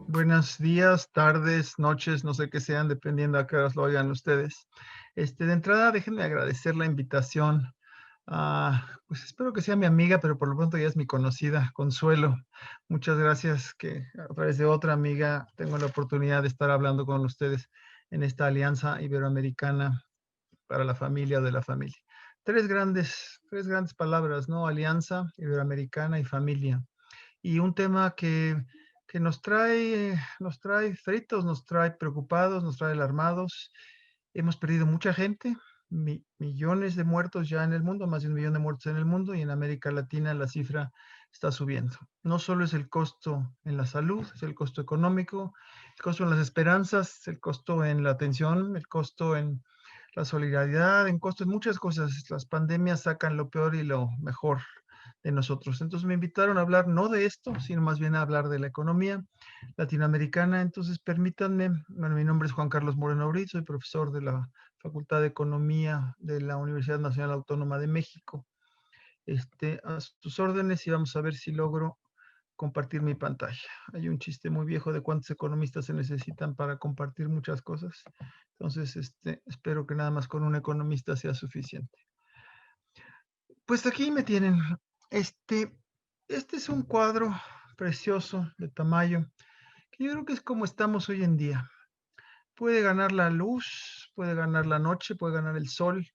Buenos días, tardes, noches, no sé qué sean, dependiendo a qué horas lo oigan ustedes. De entrada, déjenme agradecer la invitación. Pues espero que sea mi amiga, pero por lo pronto ya es mi conocida, Consuelo. Muchas gracias que a través de otra amiga tengo la oportunidad de estar hablando con ustedes en esta alianza iberoamericana para la familia o de la familia. Tres grandes palabras, ¿no? Alianza iberoamericana y familia. Y un tema que nos trae fritos, nos trae preocupados, nos trae alarmados. Hemos perdido mucha gente, millones de muertos ya en el mundo, más de 1 millón de muertos en el mundo, y en América Latina la cifra está subiendo. No solo es el costo en la salud, es el costo económico, el costo en las esperanzas, el costo en la atención, el costo en la solidaridad, en costo en muchas cosas. Las pandemias sacan lo peor y lo mejor de nosotros. Entonces me invitaron a hablar no de esto, sino más bien a hablar de la economía latinoamericana. Entonces permítanme, bueno, mi nombre es Juan Carlos Moreno Brit, soy profesor de la Facultad de Economía de la Universidad Nacional Autónoma de México. A sus órdenes, y vamos a ver si logro compartir mi pantalla. Hay un chiste muy viejo de cuántos economistas se necesitan para compartir muchas cosas. Entonces, espero que nada más con un economista sea suficiente. Pues aquí me tienen. Este, este es un cuadro precioso de Tamayo, que yo creo que es como estamos hoy en día. Puede ganar la luz, puede ganar la noche, puede ganar el sol.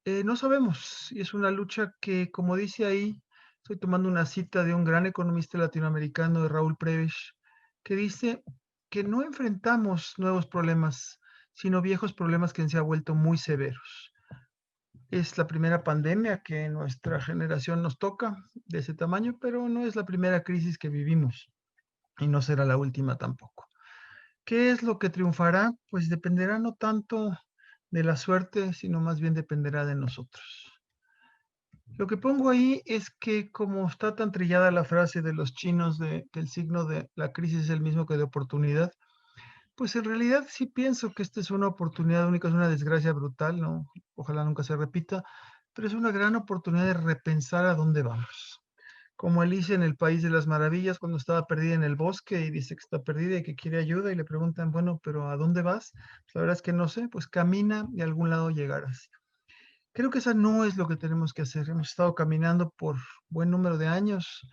No sabemos, y es una lucha que, como dice ahí, estoy tomando una cita de un gran economista latinoamericano, de Raúl Prebisch, que dice que no enfrentamos nuevos problemas, sino viejos problemas que se han vuelto muy severos. Es la primera pandemia que nuestra generación nos toca de ese tamaño, pero no es la primera crisis que vivimos y no será la última tampoco. ¿Qué es lo que triunfará? Pues dependerá no tanto de la suerte, sino más bien dependerá de nosotros. Lo que pongo ahí es que como está tan trillada la frase de los chinos que el signo de la crisis es el mismo que de oportunidad, pues en realidad sí pienso que esta es una oportunidad única, es una desgracia brutal, ¿no? Ojalá nunca se repita, pero es una gran oportunidad de repensar a dónde vamos. Como Alicia en el País de las Maravillas, cuando estaba perdida en el bosque y dice que está perdida y que quiere ayuda y le preguntan, bueno, pero ¿a dónde vas? Pues la verdad es que no sé, pues camina y a algún lado llegarás. Creo que esa no es lo que tenemos que hacer. Hemos estado caminando por buen número de años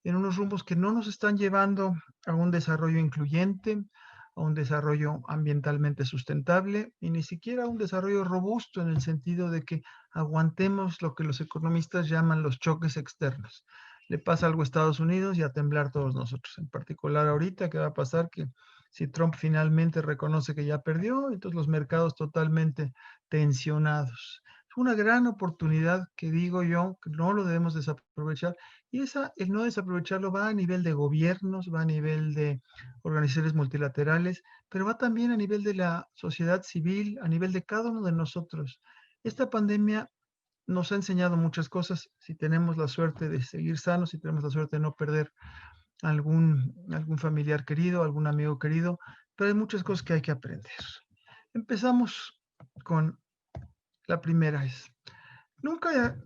en unos rumbos que no nos están llevando a un desarrollo incluyente, a un desarrollo ambientalmente sustentable y ni siquiera a un desarrollo robusto en el sentido de que aguantemos lo que los economistas llaman los choques externos. Le pasa algo a Estados Unidos y a temblar todos nosotros. En particular ahorita, ¿qué va a pasar? Que si Trump finalmente reconoce que ya perdió, entonces los mercados totalmente tensionados. Es una gran oportunidad que digo yo que no lo debemos desaprovechar, y el no desaprovecharlo va a nivel de gobiernos, va a nivel de organizaciones multilaterales, pero va también a nivel de la sociedad civil, a nivel de cada uno de nosotros. Esta pandemia nos ha enseñado muchas cosas. Si tenemos la suerte de seguir sanos, si tenemos la suerte de no perder algún familiar querido, algún amigo querido, pero hay muchas cosas que hay que aprender. Empezamos con la primera es, nunca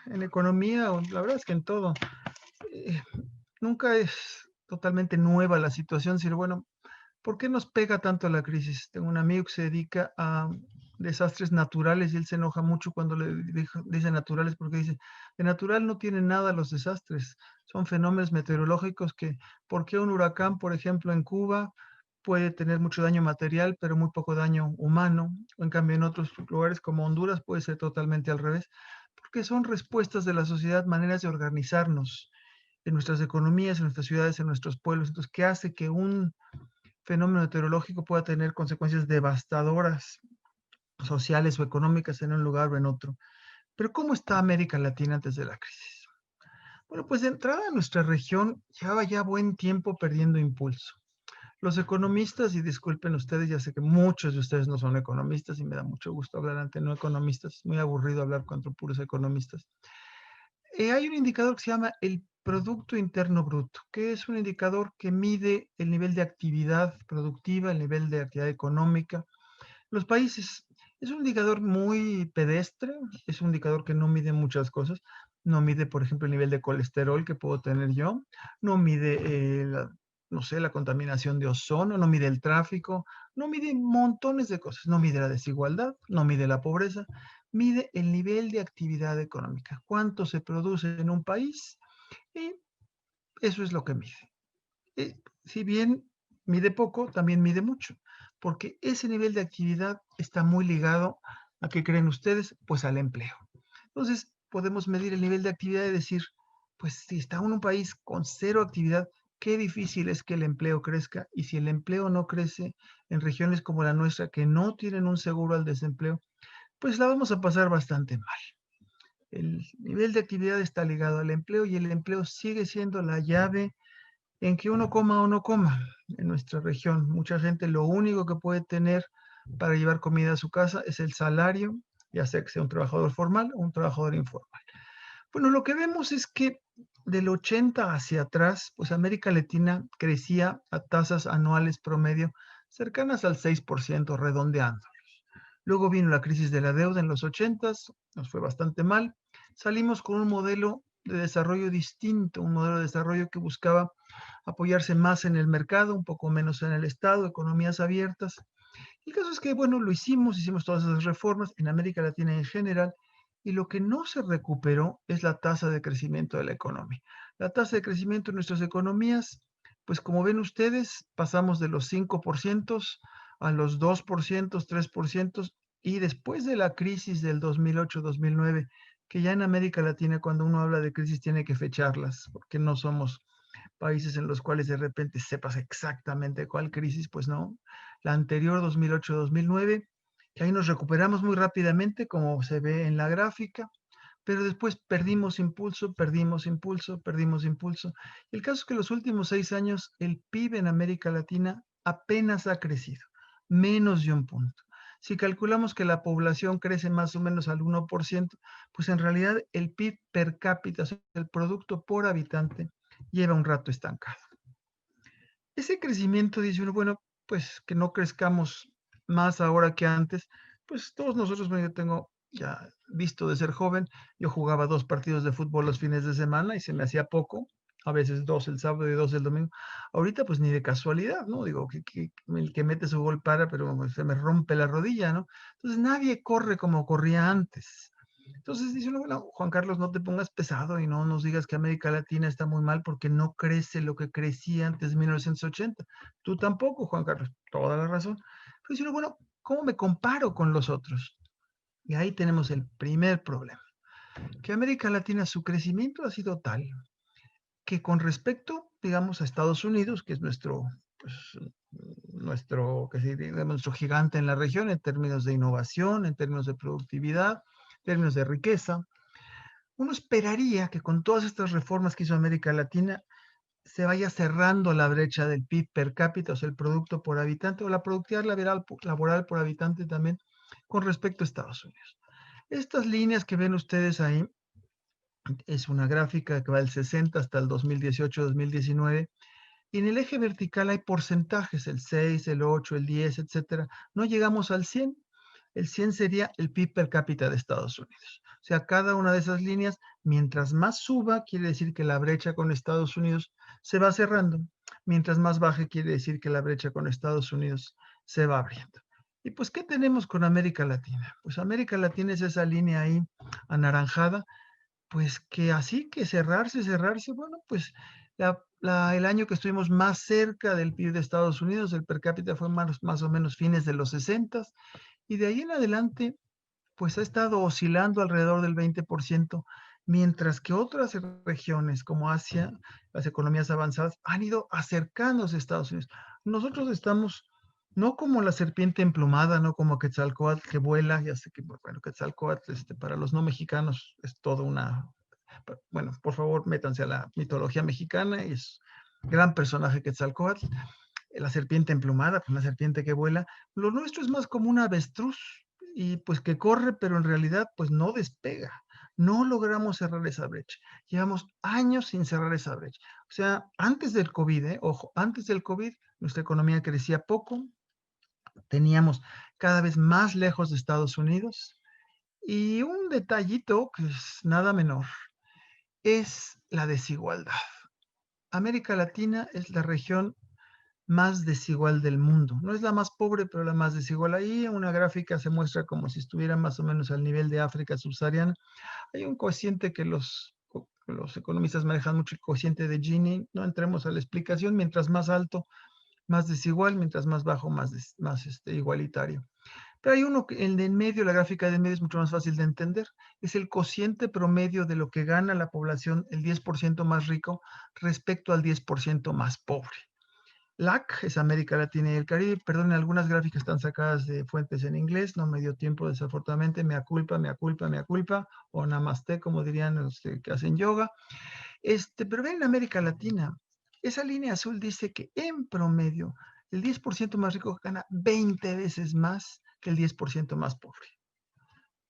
en economía, o la verdad es que en todo, eh, nunca es totalmente nueva la situación, sino bueno, ¿por qué nos pega tanto la crisis? Tengo un amigo que se dedica a desastres naturales y él se enoja mucho cuando dice naturales porque dice, de natural no tienen nada los desastres, son fenómenos meteorológicos que, ¿por qué un huracán, por ejemplo, en Cuba puede tener mucho daño material, pero muy poco daño humano? O en cambio en otros lugares como Honduras puede ser totalmente al revés, porque son respuestas de la sociedad, maneras de organizarnos en nuestras economías, en nuestras ciudades, en nuestros pueblos. Entonces, ¿qué hace que un fenómeno meteorológico pueda tener consecuencias devastadoras, sociales o económicas en un lugar o en otro? Pero ¿cómo está América Latina antes de la crisis? Bueno, pues de entrada nuestra región llevaba ya buen tiempo perdiendo impulso. Los economistas, y disculpen ustedes, ya sé que muchos de ustedes no son economistas y me da mucho gusto hablar ante no economistas, es muy aburrido hablar contra puros economistas. Hay un indicador que se llama el Producto Interno Bruto, que es un indicador que mide el nivel de actividad productiva, el nivel de actividad económica. Los países, es un indicador muy pedestre, es un indicador que no mide muchas cosas. No mide, por ejemplo, el nivel de colesterol que puedo tener yo, no mide no sé, la contaminación de ozono, no mide el tráfico, no mide montones de cosas, no mide la desigualdad, no mide la pobreza, mide el nivel de actividad económica, cuánto se produce en un país y eso es lo que mide. Si bien mide poco, también mide mucho, porque ese nivel de actividad está muy ligado a qué creen ustedes, pues al empleo. Entonces, podemos medir el nivel de actividad y decir, pues si está en un país con cero actividad, qué difícil es que el empleo crezca. Y si el empleo no crece en regiones como la nuestra, que no tienen un seguro al desempleo, pues la vamos a pasar bastante mal. El nivel de actividad está ligado al empleo y el empleo sigue siendo la llave en que uno coma o no coma en nuestra región. Mucha gente lo único que puede tener para llevar comida a su casa es el salario, ya sea que sea un trabajador formal o un trabajador informal. Bueno, lo que vemos es que del 80 hacia atrás, pues América Latina crecía a tasas anuales promedio cercanas al 6%, redondeando. Luego vino la crisis de la deuda en los 80, nos fue bastante mal. Salimos con un modelo de desarrollo distinto, un modelo de desarrollo que buscaba apoyarse más en el mercado, un poco menos en el Estado, economías abiertas. El caso es que, bueno, lo hicimos todas esas reformas en América Latina en general, y lo que no se recuperó es la tasa de crecimiento de la economía. La tasa de crecimiento de nuestras economías, pues como ven ustedes, pasamos de los 5% a los 2%, 3%, y después de la crisis del 2008-2009, que ya en América Latina cuando uno habla de crisis tiene que fecharlas, porque no somos países en los cuales de repente sepas exactamente cuál crisis, pues no. La anterior 2008-2009, que ahí nos recuperamos muy rápidamente, como se ve en la gráfica, pero después perdimos impulso, perdimos impulso, perdimos impulso. El caso es que los últimos 6 años el PIB en América Latina apenas ha crecido, menos de un punto. Si calculamos que la población crece más o menos al 1%, pues en realidad el PIB per cápita, o sea, el producto por habitante, lleva un rato estancado. Ese crecimiento dice uno, bueno, pues que no crezcamos más ahora que antes, pues todos nosotros, bueno, yo tengo ya visto de ser joven, yo jugaba 2 partidos de fútbol los fines de semana y se me hacía poco, a veces 2 el sábado y 2 el domingo. Ahorita pues ni de casualidad, ¿no? Digo, que el que mete su gol para, pero se me rompe la rodilla, ¿no? Entonces nadie corre como corría antes. Entonces dice uno, bueno, Juan Carlos, no te pongas pesado y no nos digas que América Latina está muy mal porque no crece lo que crecía antes de 1980. Tú tampoco, Juan Carlos, toda la razón. Pero dice uno, bueno, ¿cómo me comparo con los otros? Y ahí tenemos el primer problema, que América Latina, su crecimiento ha sido tal que con respecto, digamos, a Estados Unidos, que es nuestro, pues, nuestro gigante en la región en términos de innovación, en términos de productividad, en términos de riqueza, uno esperaría que con todas estas reformas que hizo América Latina se vaya cerrando la brecha del PIB per cápita, o sea, el producto por habitante, o la productividad laboral por habitante también, con respecto a Estados Unidos. Estas líneas que ven ustedes ahí es una gráfica que va del 60 hasta el 2018-2019, y en el eje vertical hay porcentajes, el 6, el 8, el 10, etcétera. No llegamos al 100. El 100 sería el PIB per cápita de Estados Unidos. O sea, cada una de esas líneas, mientras más suba, quiere decir que la brecha con Estados Unidos se va cerrando. Mientras más baje, quiere decir que la brecha con Estados Unidos se va abriendo. Y pues, ¿qué tenemos con América Latina? Pues América Latina es esa línea ahí anaranjada, pues que así que cerrarse, bueno, pues el año que estuvimos más cerca del PIB de Estados Unidos, el per cápita fue más o menos fines de los 60, y de ahí en adelante, pues ha estado oscilando alrededor del 20%, mientras que otras regiones como Asia, las economías avanzadas, han ido acercándose a Estados Unidos. Nosotros estamos no como la serpiente emplumada, no como Quetzalcóatl que vuela, ya sé que, bueno, Quetzalcóatl para los no mexicanos es toda una, bueno, por favor, métanse a la mitología mexicana, es gran personaje Quetzalcóatl, la serpiente emplumada, pues una serpiente que vuela. Lo nuestro es más como un avestruz y pues que corre, pero en realidad pues no despega. No logramos cerrar esa brecha. Llevamos años sin cerrar esa brecha. O sea, antes del COVID, ojo, antes del COVID, nuestra economía crecía poco, teníamos cada vez más lejos de Estados Unidos, y un detallito que es nada menor es la desigualdad. América Latina es la región más desigual del mundo. No es la más pobre, pero la más desigual. Ahí en una gráfica se muestra como si estuviera más o menos al nivel de África subsahariana. Hay un cociente que los economistas manejan mucho, el cociente de Gini. No entremos a la explicación. Mientras más alto, más desigual; mientras más bajo, más igualitario. Pero hay uno, el de en medio, la gráfica de en medio es mucho más fácil de entender. Es el cociente promedio de lo que gana la población, el 10% más rico, respecto al 10% más pobre. LAC es América Latina y el Caribe. Perdón, algunas gráficas están sacadas de fuentes en inglés, no me dio tiempo desafortunadamente, mea culpa, mea culpa, mea culpa, o namaste, como dirían los que hacen yoga. Pero ven en América Latina, esa línea azul dice que en promedio el 10% más rico gana 20 veces más que el 10% más pobre.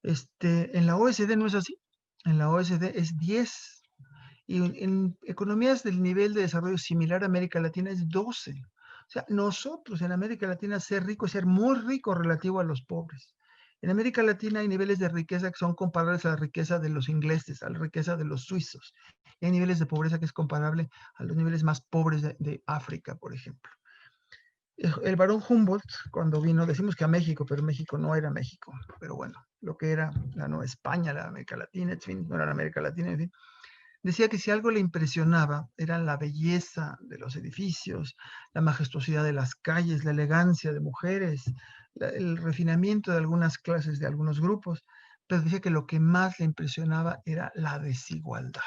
En la OECD no es así. En la OECD es 10. Y en economías del nivel de desarrollo similar a América Latina es 12. O sea, nosotros en América Latina ser rico es ser muy rico relativo a los pobres. En América Latina hay niveles de riqueza que son comparables a la riqueza de los ingleses, a la riqueza de los suizos. Y hay niveles de pobreza que es comparable a los niveles más pobres de África, por ejemplo. El barón Humboldt, cuando vino, decimos que a México, pero México no era México, pero bueno, lo que era la Nueva España, la América Latina, en fin, no era la América Latina, en fin, decía que si algo le impresionaba era la belleza de los edificios, la majestuosidad de las calles, la elegancia de mujeres, el refinamiento de algunas clases, de algunos grupos, pero decía que lo que más le impresionaba era la desigualdad,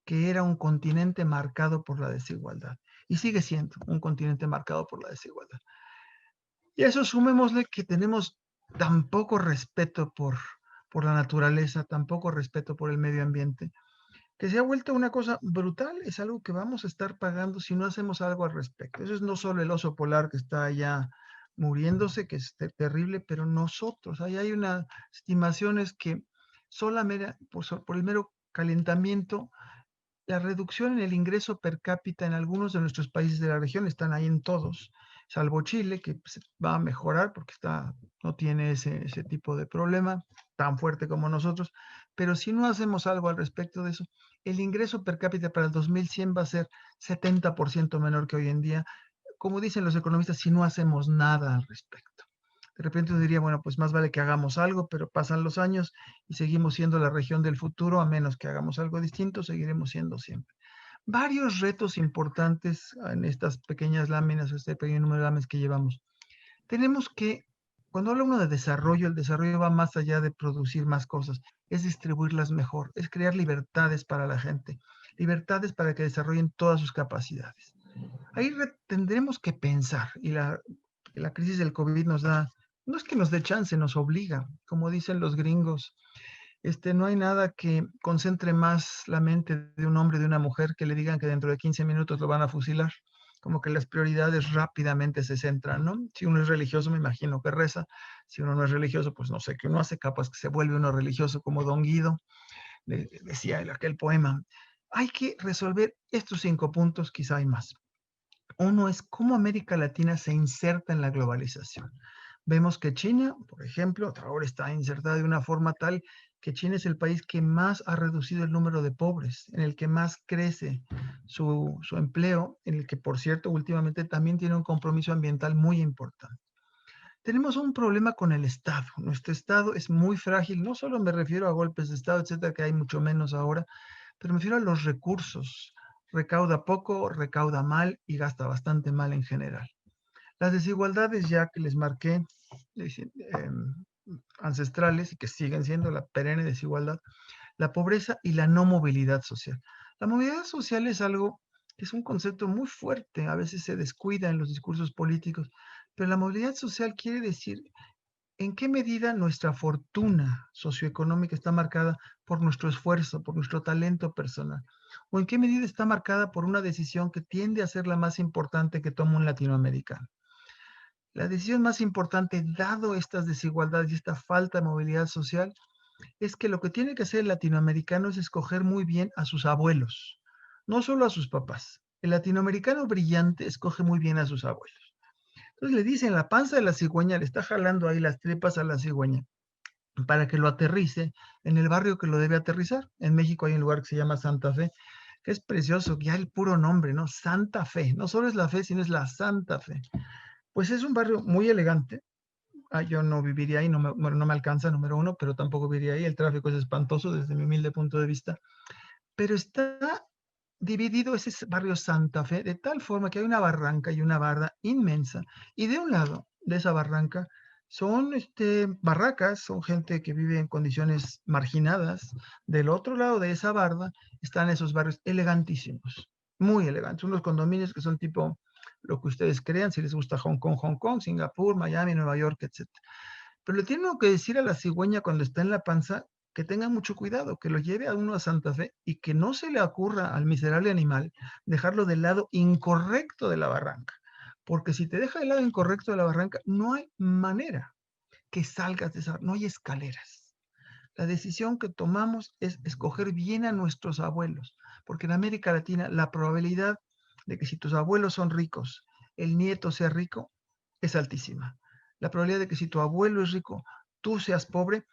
que era un continente marcado por la desigualdad, y sigue siendo un continente marcado por la desigualdad. Y a eso sumémosle que tenemos tan poco respeto por la naturaleza, tan poco respeto por el medio ambiente, que se ha vuelto una cosa brutal. Es algo que vamos a estar pagando si no hacemos algo al respecto. Eso es no solo el oso polar que está allá muriéndose, que es terrible, pero nosotros, ahí hay unas estimaciones que solamente por el mero calentamiento, la reducción en el ingreso per cápita en algunos de nuestros países de la región, están ahí en todos, salvo Chile, que va a mejorar porque no tiene ese tipo de problema tan fuerte como nosotros, pero si no hacemos algo al respecto de eso, el ingreso per cápita para el 2100 va a ser 70% menor que hoy en día, como dicen los economistas, si no hacemos nada al respecto. De repente uno diría, bueno, pues más vale que hagamos algo, pero pasan los años y seguimos siendo la región del futuro. A menos que hagamos algo distinto, seguiremos siendo siempre. Varios retos importantes en estas pequeñas láminas, este pequeño número de láminas que llevamos. Tenemos que, cuando habla uno de desarrollo, el desarrollo va más allá de producir más cosas, es distribuirlas mejor, es crear libertades para la gente, libertades para que desarrollen todas sus capacidades. Ahí tendremos que pensar, y la crisis del COVID nos da, no es que nos dé chance, nos obliga, como dicen los gringos. No hay nada que concentre más la mente de un hombre y de una mujer que le digan que dentro de 15 minutos lo van a fusilar. Como que las prioridades rápidamente se centran, ¿no? Si uno es religioso, me imagino que reza. Si uno no es religioso, pues no sé qué uno hace, capaz que se vuelve uno religioso como Don Guido, decía en aquel poema. Hay que resolver estos 5 puntos, quizá hay más. Uno es cómo América Latina se inserta en la globalización. Vemos que China, por ejemplo, ahora está insertada de una forma tal que China es el país que más ha reducido el número de pobres, en el que más crece su empleo, en el que, por cierto, últimamente también tiene un compromiso ambiental muy importante. Tenemos un problema con el Estado. Nuestro Estado es muy frágil. No solo me refiero a golpes de Estado, etcétera, que hay mucho menos ahora, pero me refiero a los recursos. Recauda poco, recauda mal y gasta bastante mal en general. Las desigualdades ya que les marqué, ancestrales, y que siguen siendo la perenne desigualdad, la pobreza y la no movilidad social. La movilidad social es algo que es un concepto muy fuerte, a veces se descuida en los discursos políticos, pero la movilidad social quiere decir en qué medida nuestra fortuna socioeconómica está marcada por nuestro esfuerzo, por nuestro talento personal, o en qué medida está marcada por una decisión que tiende a ser la más importante que toma un latinoamericano. La decisión más importante, dado estas desigualdades y esta falta de movilidad social, es que lo que tiene que hacer el latinoamericano es escoger muy bien a sus abuelos, no solo a sus papás. El latinoamericano brillante escoge muy bien a sus abuelos. Entonces le dicen, la panza de la cigüeña, le está jalando ahí las tripas a la cigüeña para que lo aterrice en el barrio que lo debe aterrizar. En México hay un lugar que se llama Santa Fe, que es precioso, ya el puro nombre, ¿no? Santa Fe, no solo es la fe, sino es la Santa Fe. Pues es un barrio muy elegante. Yo no viviría ahí, bueno, no me alcanza, número uno, pero tampoco viviría ahí. El tráfico es espantoso desde mi humilde punto de vista. Pero está dividido ese barrio Santa Fe de tal forma que hay una barranca y una barda inmensa. Y de un lado de esa barranca son barracas, son gente que vive en condiciones marginadas. Del otro lado de esa barda están esos barrios elegantísimos, muy elegantes. Unos condominios que son tipo lo que ustedes crean, si les gusta Hong Kong, Singapur, Miami, Nueva York, etc. Pero le tiene que decir a la cigüeña cuando está en la panza que tenga mucho cuidado, que lo lleve a uno a Santa Fe y que no se le ocurra al miserable animal dejarlo del lado incorrecto de la barranca. Porque si te deja del lado incorrecto de la barranca, no hay manera que salgas de esa, no hay escaleras. La decisión que tomamos es escoger bien a nuestros abuelos, porque en América Latina la probabilidad de que si tus abuelos son ricos, el nieto sea rico, es altísima. La probabilidad de que si tu abuelo es rico, tú seas pobre,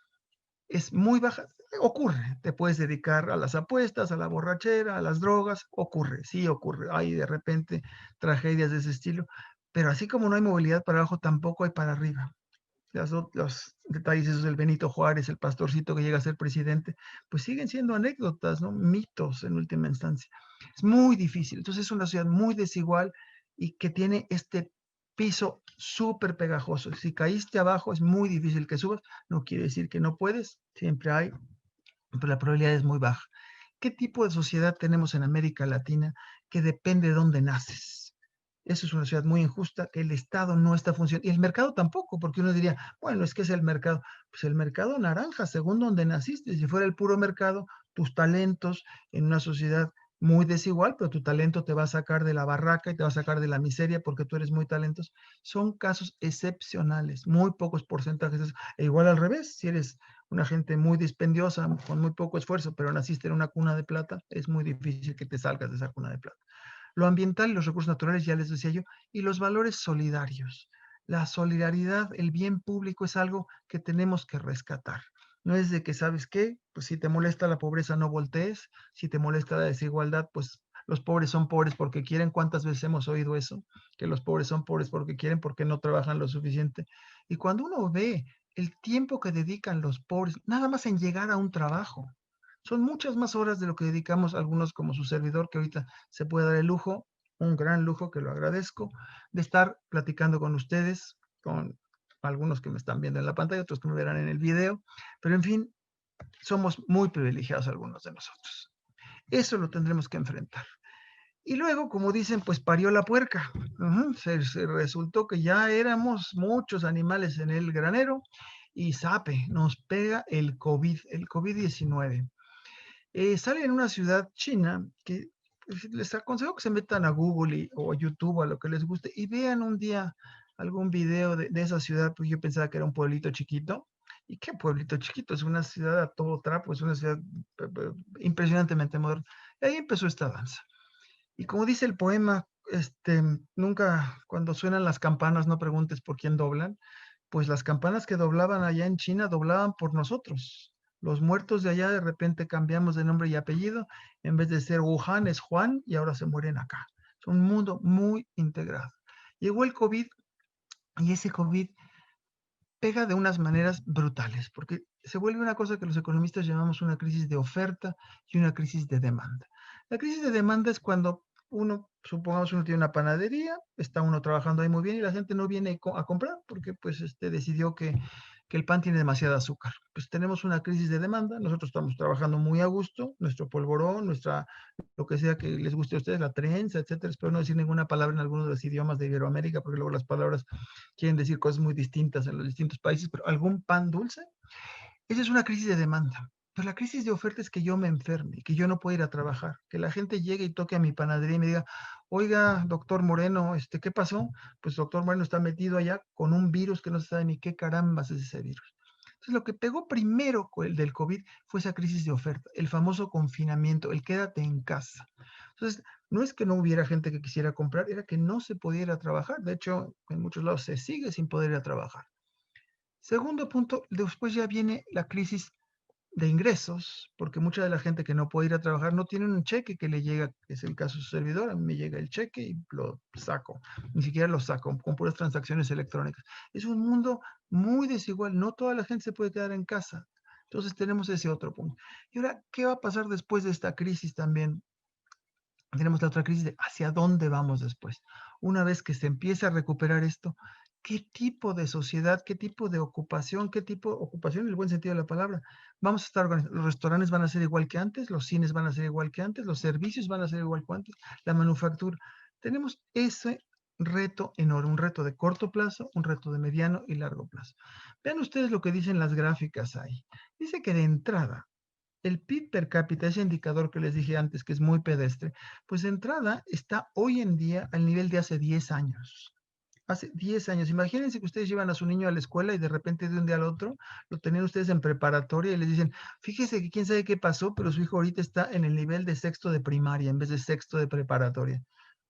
es muy baja. Ocurre, te puedes dedicar a las apuestas, a la borrachera, a las drogas, ocurre, sí ocurre. Hay de repente tragedias de ese estilo, pero así como no hay movilidad para abajo, tampoco hay para arriba. Los detalles esos del Benito Juárez, el pastorcito que llega a ser presidente, pues siguen siendo anécdotas, ¿no? Mitos en última instancia. Es muy difícil. Entonces es una ciudad muy desigual y que tiene este piso súper pegajoso. Si caíste abajo es muy difícil que subas. No quiere decir que no puedes, siempre hay, pero la probabilidad es muy baja. ¿Qué tipo de sociedad tenemos en América Latina que depende de dónde naces? Eso es una sociedad muy injusta, que el Estado no está funcionando, y el mercado tampoco, porque uno diría, bueno, es que es el mercado. Pues el mercado naranja, según donde naciste. Si fuera el puro mercado, tus talentos en una sociedad muy desigual, pero tu talento te va a sacar de la barraca y te va a sacar de la miseria porque tú eres muy talentoso. Son casos excepcionales, muy pocos porcentajes. E igual al revés, si eres una gente muy dispendiosa, con muy poco esfuerzo, pero naciste en una cuna de plata, es muy difícil que te salgas de esa cuna de plata. Lo ambiental y los recursos naturales, ya les decía yo, y los valores solidarios. La solidaridad, el bien público es algo que tenemos que rescatar. No es de que, ¿sabes qué? Pues si te molesta la pobreza, no voltees. Si te molesta la desigualdad, pues los pobres son pobres porque quieren. ¿Cuántas veces hemos oído eso? Que los pobres son pobres porque quieren, porque no trabajan lo suficiente. Y cuando uno ve el tiempo que dedican los pobres, nada más en llegar a un trabajo, son muchas más horas de lo que dedicamos algunos como su servidor, que ahorita se puede dar el lujo, un gran lujo que lo agradezco, de estar platicando con ustedes, con algunos que me están viendo en la pantalla, otros que me verán en el video, pero en fin, somos muy privilegiados algunos de nosotros. Eso lo tendremos que enfrentar. Y luego, como dicen, pues parió la puerca. Se resultó que ya éramos muchos animales en el granero y sape, nos pega el COVID-19. Sale en una ciudad china que pues, les aconsejo que se metan a Google o a YouTube, a lo que les guste, y vean un día algún video de esa ciudad, pues yo pensaba que era un pueblito chiquito. ¿Y qué pueblito chiquito? Es una ciudad a todo trapo, es una ciudad impresionantemente moderna. Y ahí empezó esta danza. Y como dice el poema, nunca, cuando suenan las campanas, no preguntes por quién doblan. Pues las campanas que doblaban allá en China doblaban por nosotros. Los muertos de allá de repente cambiamos de nombre y apellido. En vez de ser Wuhan es Juan y ahora se mueren acá. Es un mundo muy integrado. Llegó el COVID y ese COVID pega de unas maneras brutales, porque se vuelve una cosa que los economistas llamamos una crisis de oferta y una crisis de demanda. La crisis de demanda es cuando uno, supongamos uno tiene una panadería, está uno trabajando ahí muy bien y la gente no viene a comprar porque pues decidió que el pan tiene demasiada azúcar. Pues tenemos una crisis de demanda, nosotros estamos trabajando muy a gusto, nuestro polvorón, lo que sea que les guste a ustedes, la trenza, etcétera. Espero no decir ninguna palabra en alguno de los idiomas de Iberoamérica porque luego las palabras quieren decir cosas muy distintas en los distintos países, pero algún pan dulce, esa es una crisis de demanda. Pero la crisis de oferta es que yo me enferme, que yo no pueda ir a trabajar, que la gente llegue y toque a mi panadería y me diga, oiga, doctor Moreno, ¿qué pasó? Pues doctor Moreno está metido allá con un virus que no se sabe ni qué carambas es ese virus. Entonces, lo que pegó primero con el del COVID fue esa crisis de oferta, el famoso confinamiento, el quédate en casa. Entonces, no es que no hubiera gente que quisiera comprar, era que no se podía ir a trabajar. De hecho, en muchos lados se sigue sin poder ir a trabajar. Segundo punto, después ya viene la crisis de ingresos, porque mucha de la gente que no puede ir a trabajar no tiene un cheque que le llega, que es el caso de su servidor, a mí me llega el cheque y lo saco, ni siquiera lo saco, con puras transacciones electrónicas. Es un mundo muy desigual, no toda la gente se puede quedar en casa. Entonces tenemos ese otro punto. Y ahora, ¿qué va a pasar después de esta crisis también? Tenemos la otra crisis de hacia dónde vamos después. Una vez que se empieza a recuperar esto, ¿qué tipo de sociedad, qué tipo de ocupación, qué tipo de ocupación en el buen sentido de la palabra? Vamos a estar organizados. Los restaurantes van a ser igual que antes, los cines van a ser igual que antes, los servicios van a ser igual que antes, la manufactura. Tenemos ese reto enorme, un reto de corto plazo, un reto de mediano y largo plazo. Vean ustedes lo que dicen las gráficas ahí. Dice que de entrada, el PIB per cápita, ese indicador que les dije antes, que es muy pedestre, pues de entrada está hoy en día al nivel de hace 10 años. Hace 10 años. Imagínense que ustedes llevan a su niño a la escuela y de repente de un día al otro lo tenían ustedes en preparatoria y les dicen, fíjese que quién sabe qué pasó, pero su hijo ahorita está en el nivel de sexto de primaria en vez de sexto de preparatoria.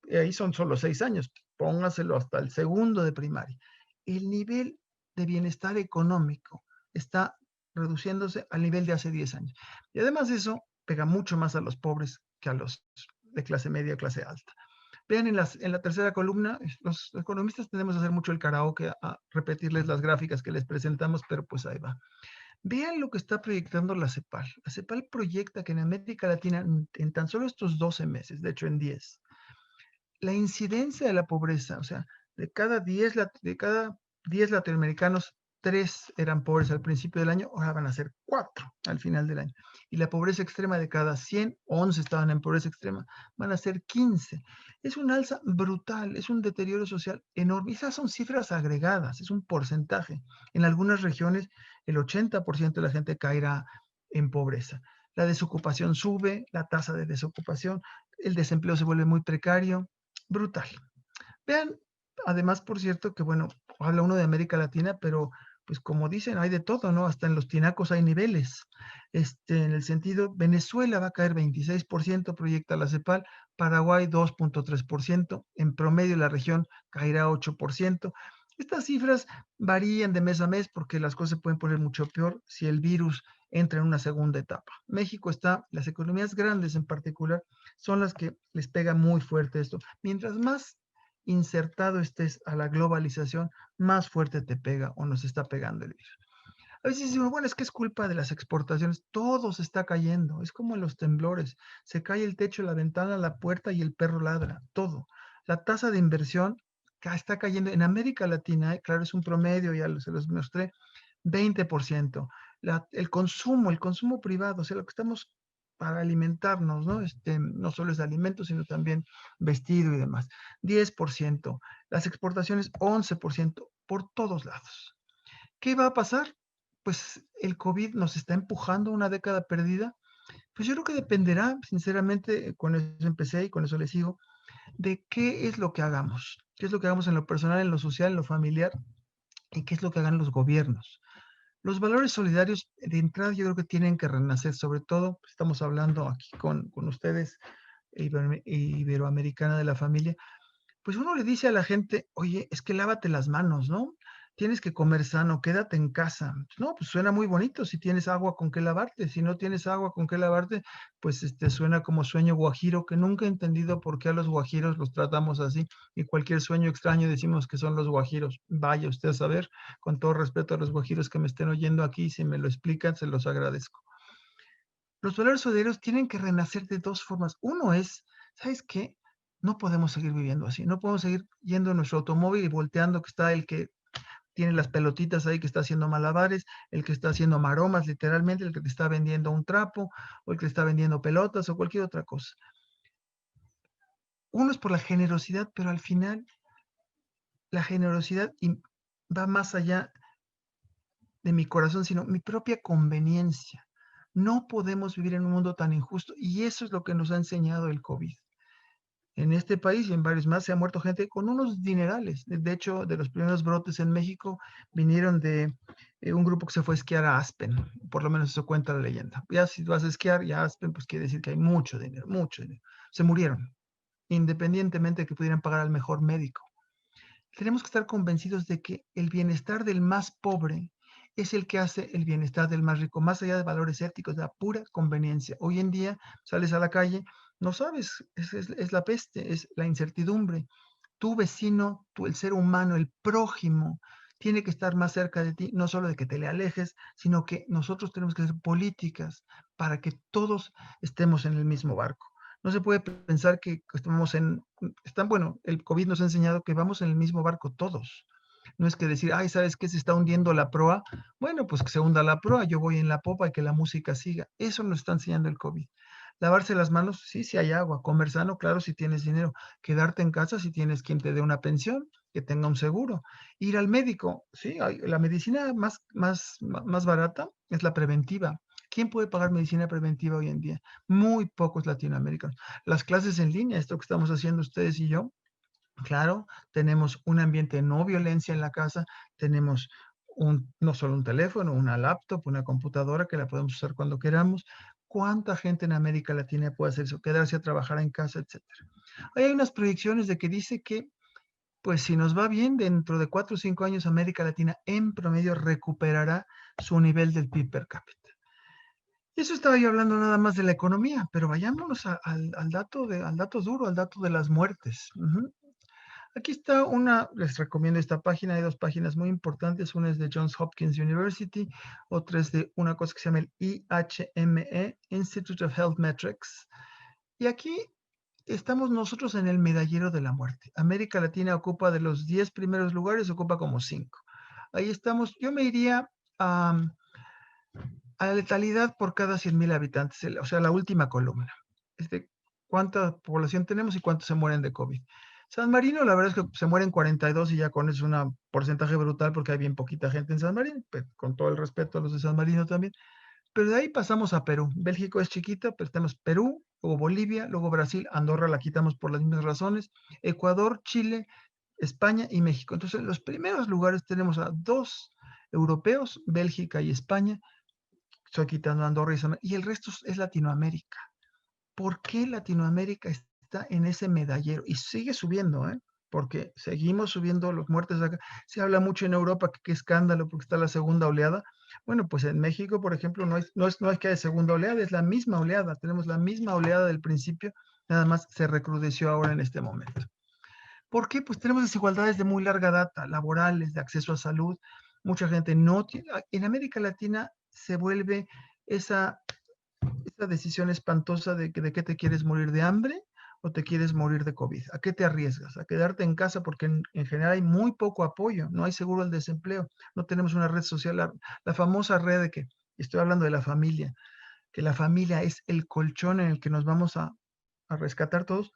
Y ahí son solo 6 años. Póngaselo hasta el segundo de primaria. El nivel de bienestar económico está reduciéndose al nivel de hace 10 años. Y además de eso, pega mucho más a los pobres que a los de clase media, clase alta. Vean en la tercera columna, los economistas tendemos a hacer mucho el karaoke, a repetirles las gráficas que les presentamos, pero pues ahí va. Vean lo que está proyectando la CEPAL. La CEPAL proyecta que en América Latina, en tan solo estos 12 meses, de hecho en 10, la incidencia de la pobreza, o sea, de cada 10 latinoamericanos, 3 eran pobres al principio del año, ahora van a ser 4 al final del año. Y la pobreza extrema de cada 100, 11 estaban en pobreza extrema, van a ser 15. Es una alza brutal, es un deterioro social enorme. Esas son cifras agregadas, es un porcentaje. En algunas regiones, el 80% de la gente caerá en pobreza. La desocupación sube, la tasa de desocupación, el desempleo se vuelve muy precario, brutal. Vean, además, por cierto, que bueno, habla uno de América Latina, pero pues como dicen, hay de todo, ¿no? Hasta en los tinacos hay niveles. En el sentido, Venezuela va a caer 26%, proyecta la CEPAL, Paraguay 2.3%, en promedio la región caerá 8%. Estas cifras varían de mes a mes porque las cosas se pueden poner mucho peor si el virus entra en una segunda etapa. México está, las economías grandes en particular, son las que les pega muy fuerte esto. Mientras más insertado estés a la globalización, más fuerte te pega o nos está pegando el virus. A veces decimos, bueno, es que es culpa de las exportaciones, todo se está cayendo, es como en los temblores, se cae el techo, la ventana, la puerta y el perro ladra, todo. La tasa de inversión está cayendo en América Latina, claro, es un promedio, ya se los mostré, 20%. El consumo privado, o sea, lo que estamos para alimentarnos, ¿no? No solo es de alimentos, sino también vestido y demás. 10%. Las exportaciones, 11%, por todos lados. ¿Qué va a pasar? Pues el COVID nos está empujando a una década perdida. Pues yo creo que dependerá, sinceramente, con eso empecé y con eso le sigo, de qué es lo que hagamos. ¿Qué es lo que hagamos en lo personal, en lo social, en lo familiar? ¿Y qué es lo que hagan los gobiernos? Los valores solidarios de entrada yo creo que tienen que renacer, sobre todo estamos hablando aquí con ustedes, Iberoamericana de la familia, pues uno le dice a la gente, oye, es que lávate las manos, ¿no? Tienes que comer sano, quédate en casa. No, pues suena muy bonito si tienes agua con qué lavarte. Si no tienes agua con qué lavarte, pues suena como sueño guajiro, que nunca he entendido por qué a los guajiros los tratamos así y cualquier sueño extraño decimos que son los guajiros. Vaya usted a saber, con todo respeto a los guajiros que me estén oyendo aquí, si me lo explican, se los agradezco. Los valores solidarios tienen que renacer de dos formas. Uno es, ¿sabes qué? No podemos seguir viviendo así. No podemos seguir yendo en nuestro automóvil y volteando que está el que tiene las pelotitas ahí, que está haciendo malabares, el que está haciendo maromas, literalmente, el que te está vendiendo un trapo, o el que te está vendiendo pelotas, o cualquier otra cosa. Uno es por la generosidad, pero al final la generosidad va más allá de mi corazón, sino mi propia conveniencia. No podemos vivir en un mundo tan injusto y eso es lo que nos ha enseñado el COVID. En este país y en varios más se ha muerto gente con unos dinerales. De hecho, de los primeros brotes en México vinieron de un grupo que se fue a esquiar a Aspen, por lo menos eso cuenta la leyenda. Ya si vas a esquiar y a Aspen, pues quiere decir que hay mucho dinero, mucho dinero. Se murieron, independientemente de que pudieran pagar al mejor médico. Tenemos que estar convencidos de que el bienestar del más pobre es el que hace el bienestar del más rico, más allá de valores éticos, de la pura conveniencia. Hoy en día sales a la calle, no sabes, es la peste, es la incertidumbre. Tu vecino, tú, el ser humano, el prójimo, tiene que estar más cerca de ti, no solo de que te le alejes, sino que nosotros tenemos que hacer políticas para que todos estemos en el mismo barco. No se puede pensar que estamos bueno, el COVID nos ha enseñado que vamos en el mismo barco todos. No es que decir, ay, ¿sabes qué? Se está hundiendo la proa. Bueno, pues que se hunda la proa, yo voy en la popa y que la música siga. Eso nos está enseñando el COVID. Lavarse las manos, sí, si hay agua. Comer sano, claro, si tienes dinero. Quedarte en casa si tienes quien te dé una pensión, que tenga un seguro. Ir al médico, sí, la medicina más barata es la preventiva. ¿Quién puede pagar medicina preventiva hoy en día? Muy pocos latinoamericanos. Las clases en línea, esto que estamos haciendo ustedes y yo, claro, tenemos un ambiente de no violencia en la casa, tenemos no solo un teléfono, una laptop, una computadora que la podemos usar cuando queramos. ¿Cuánta gente en América Latina puede hacer eso? Quedarse a trabajar en casa, etcétera. Hay unas proyecciones de que dice que, pues si nos va bien, dentro de 4 o 5 años América Latina en promedio recuperará su nivel del PIB per cápita. Eso estaba yo hablando nada más de la economía, pero vayámonos al dato duro, al dato de las muertes. Aquí está les recomiendo esta página, hay dos páginas muy importantes, una es de Johns Hopkins University, otra es de una cosa que se llama el IHME, Institute of Health Metrics, y aquí estamos nosotros en el medallero de la muerte. América Latina ocupa de los 10 primeros lugares, ocupa como 5. Ahí estamos, yo me iría a la letalidad por cada 100,000 habitantes, o sea, la última columna. ¿Cuánta población tenemos y cuántos se mueren de COVID? San Marino, la verdad es que se mueren 42 y ya con eso es un porcentaje brutal porque hay bien poquita gente en San Marino, con todo el respeto a los de San Marino también. Pero de ahí pasamos a Perú. Bélgico es chiquita, pero tenemos Perú, luego Bolivia, luego Brasil, Andorra la quitamos por las mismas razones, Ecuador, Chile, España y México. Entonces, en los primeros lugares tenemos a 2 europeos, Bélgica y España, estoy quitando Andorra y el resto es Latinoamérica. ¿Por qué Latinoamérica está en ese medallero? Y sigue subiendo, ¿eh? Porque seguimos subiendo los muertes acá. Se habla mucho en Europa que qué escándalo porque está la segunda oleada. Bueno, pues en México, por ejemplo, no es que haya segunda oleada, es la misma oleada. Tenemos la misma oleada del principio, nada más se recrudeció ahora en este momento. ¿Por qué? Pues tenemos desigualdades de muy larga data, laborales, de acceso a salud. Mucha gente no tiene. En América Latina se vuelve esa decisión espantosa de qué te quieres morir de hambre o te quieres morir de COVID. ¿A qué te arriesgas? A quedarte en casa porque en general hay muy poco apoyo, no hay seguro al desempleo, no tenemos una red social, la famosa red de que, estoy hablando de la familia, que la familia es el colchón en el que nos vamos a rescatar todos,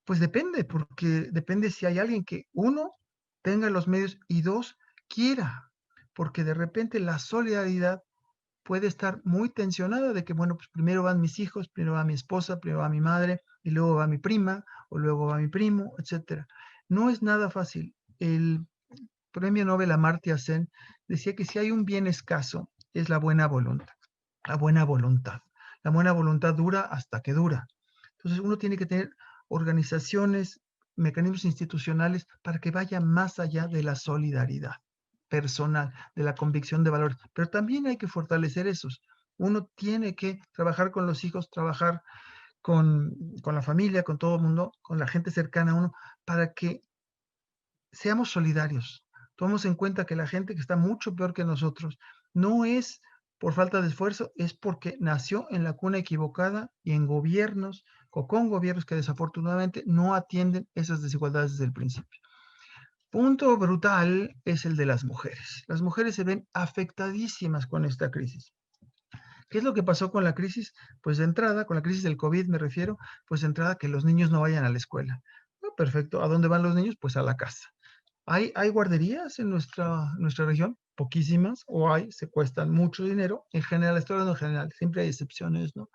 pues depende, porque depende si hay alguien que, uno, tenga los medios y dos, quiera, porque de repente la solidaridad puede estar muy tensionada de que, bueno, pues primero van mis hijos, primero va mi esposa, primero va mi madre, y luego va mi prima, o luego va mi primo, etcétera. No es nada fácil. El premio Nobel Amartya Sen decía que si hay un bien escaso, es la buena voluntad. La buena voluntad. La buena voluntad dura hasta que dura. Entonces uno tiene que tener organizaciones, mecanismos institucionales para que vaya más allá de la solidaridad personal, de la convicción de valores. Pero también hay que fortalecer esos. Uno tiene que trabajar con los hijos, trabajar con la familia, con todo el mundo, con la gente cercana a uno, para que seamos solidarios. Tomemos en cuenta que la gente que está mucho peor que nosotros no es por falta de esfuerzo, es porque nació en la cuna equivocada y en gobiernos o con gobiernos que desafortunadamente no atienden esas desigualdades desde el principio. Punto brutal es el de las mujeres. Las mujeres se ven afectadísimas con esta crisis. ¿Qué es lo que pasó con la crisis? Pues de entrada, con la crisis del COVID me refiero, pues de entrada que los niños no vayan a la escuela. Perfecto. ¿A dónde van los niños? Pues a la casa. ¿Hay guarderías en nuestra región? Poquísimas, o se cuestan mucho dinero. En general, estoy hablando en general, siempre hay excepciones, ¿no?